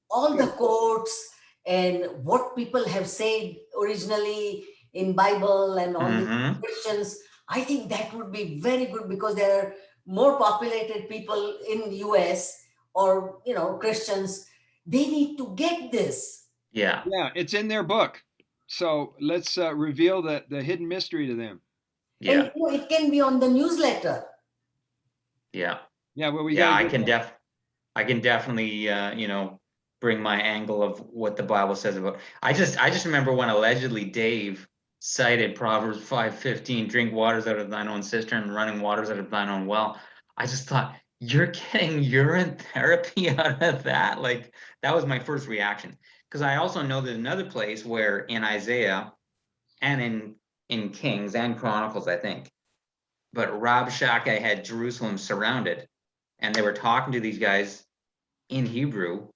all the quotes and what people have said originally in Bible and all the Christians. I think that would be very good, because there are more populated people in US or, Christians. They need to get this. Yeah, it's in their book. So let's reveal the hidden mystery to them. Yeah. And it can be on the newsletter. Yeah. Well, I can definitely bring my angle of what the Bible says about. I just remember when allegedly Dave cited Proverbs 5:15, drink waters out of thine own cistern and running waters out of thine own well. I just thought, you're getting urine therapy out of that? Like, that was my first reaction. Because I also know that another place where in Isaiah and in Kings and Chronicles, I think, but Rabshakeh had Jerusalem surrounded, and they were talking to these guys in Hebrew,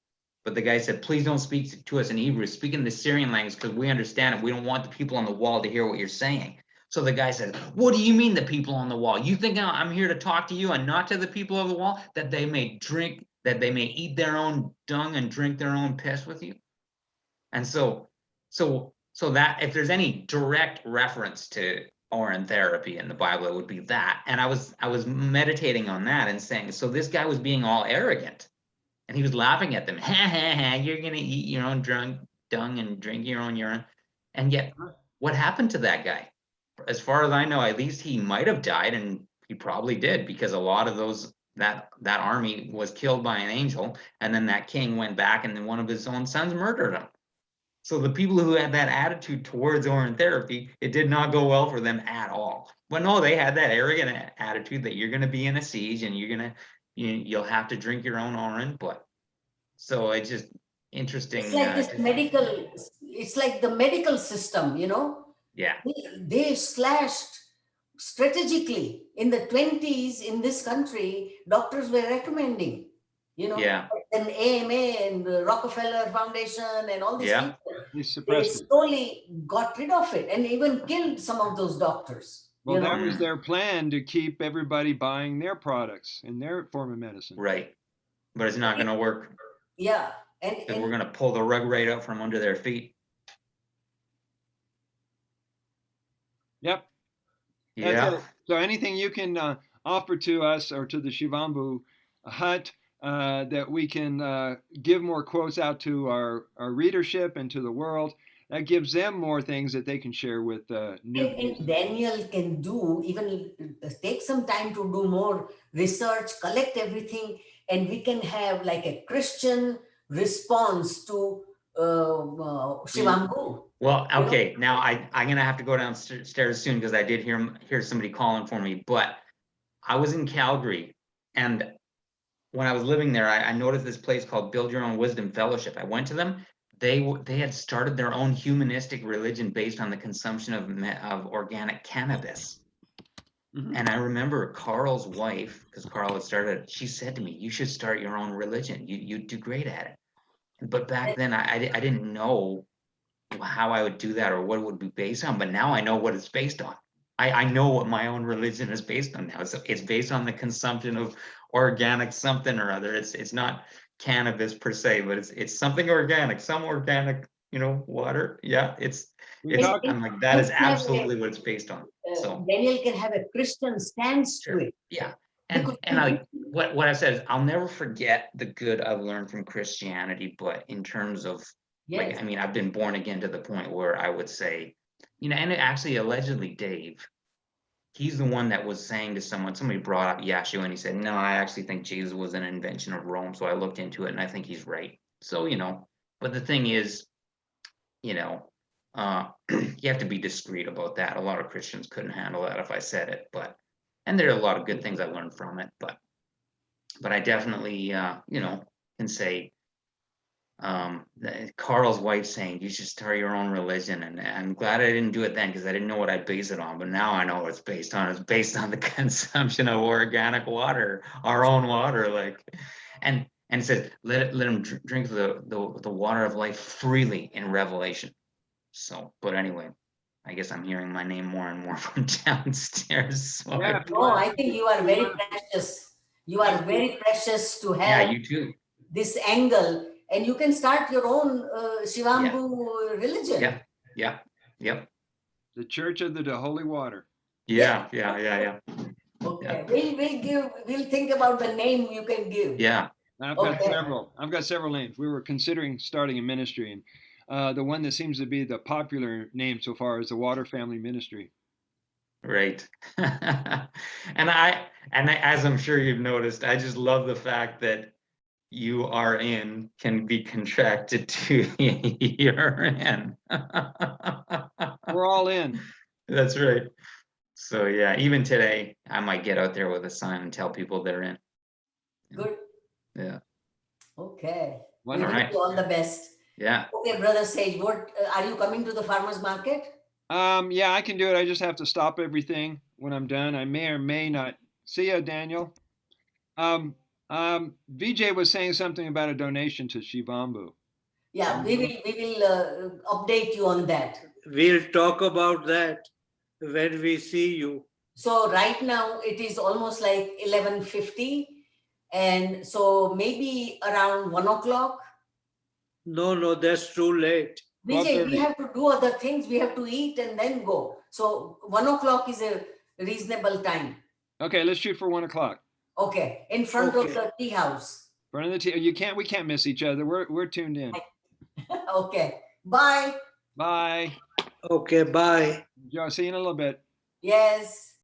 but the guy said, please don't speak to us in Hebrew, speak in the Syrian language, because we understand it. We don't want the people on the wall to hear what you're saying. So the guy said, what do you mean the people on the wall? You think I'm here to talk to you and not to the people of the wall, that they may eat their own dung and drink their own piss with you? And so that if there's any direct reference to urine therapy in the Bible, it would be that. And I was meditating on that and saying, so this guy was being all arrogant And he was laughing at them. Ha ha ha, you're gonna eat your own dung and drink your own urine. And yet, what happened to that guy? As far as I know, at least he might have died, and he probably did, because a lot of that army was killed by an angel, and then that king went back and then one of his own sons murdered him. So the people who had that attitude towards urine therapy, it did not go well for them at all. But no, they had that arrogant attitude that you're going to be in a siege and you'll have to drink your own urine. But so it's just interesting. It's like it's like the medical system, Yeah. They slashed strategically in the 20s in this country. Doctors were recommending, Yeah. and AMA and the Rockefeller Foundation and all these Yeah. people, they slowly got rid of it and even killed some of those doctors. Well, that was their plan, to keep everybody buying their products and their form of medicine. Right. But it's not going to work. Yeah. And we're going to pull the rug right out from under their feet. Yep. Yeah. So anything you can offer to us or to the Shivambu hut that we can give more quotes out to our readership and to the world, that gives them more things that they can share with new. And Daniel can even take some time to do more research, collect everything, and we can have like a Christian response to Shivambu. Well, okay. Now I'm gonna have to go downstairs soon because I did hear somebody calling for me. But I was in Calgary, and when I was living there, I noticed this place called Build Your Own Wisdom Fellowship. I went to them. They had started their own humanistic religion based on the consumption of organic cannabis. Mm-hmm. And I remember Carl's wife, because Carl had started, she said to me, "You should start your own religion. You'd do great at it." But back then, I didn't know how I would do that or what it would be based on. But now I know what it's based on. I know what my own religion is based on now. It's based on the consumption of organic something or other. It's not cannabis per se, but it's something organic, some organic, water. Yeah, I'm like, that is absolutely what it's based on. So Daniel can have a Christian stance to it. Yeah. And what I said is, I'll never forget the good I've learned from Christianity, but in terms of I've been born again to the point where I would say, and actually allegedly Dave, he's the one that was saying to somebody brought up Yeshua, and he said, "No, I actually think Jesus was an invention of Rome." So I looked into it, and I think he's right. So, but the thing is, you have to be discreet about that. A lot of Christians couldn't handle that if I said it, and there are a lot of good things I learned from it, but I definitely, can say, Carl's wife saying you should start your own religion, and I'm glad I didn't do it then because I didn't know what I'd base it on, but now I know what it's based on. It's based on the consumption of organic water, our own water, and it says let them drink the water of life freely in Revelation. So, but anyway, I guess I'm hearing my name more and more from downstairs. So I think you are very precious. You are very precious to have. Yeah, you too. This angle. And you can start your own Shivambu religion. Yeah. The Church of the Holy Water. Yeah. Okay, we'll think about the name you can give. Yeah. I've got several names. We were considering starting a ministry, and the one that seems to be the popular name so far is the Water Family Ministry. Right. and as I'm sure you've noticed, I just love the fact that URN can be contracted to urine. We're all in. That's right. So yeah, even today, I might get out there with a sign and tell people they're in. Good. Yeah. Okay. All right. All the best. Yeah. Okay, Brother Sage, what are you coming to the farmers market? Yeah, I can do it. I just have to stop everything when I'm done. I may or may not. See ya, Daniel. Vijay was saying something about a donation to Shivambu. Yeah, we will update you on that. We'll talk about that when we see you. So right now it is almost like 11:50, and so maybe around 1 o'clock. No, that's too late. Vijay, we have to do other things. We have to eat and then go. So 1 o'clock is a reasonable time. Okay, let's shoot for 1 o'clock. Okay, in front of the tea house. Front of the TV. We can't miss each other. We're tuned in. Okay. Bye. Bye. Okay, bye. Joe, see you in a little bit. Yes.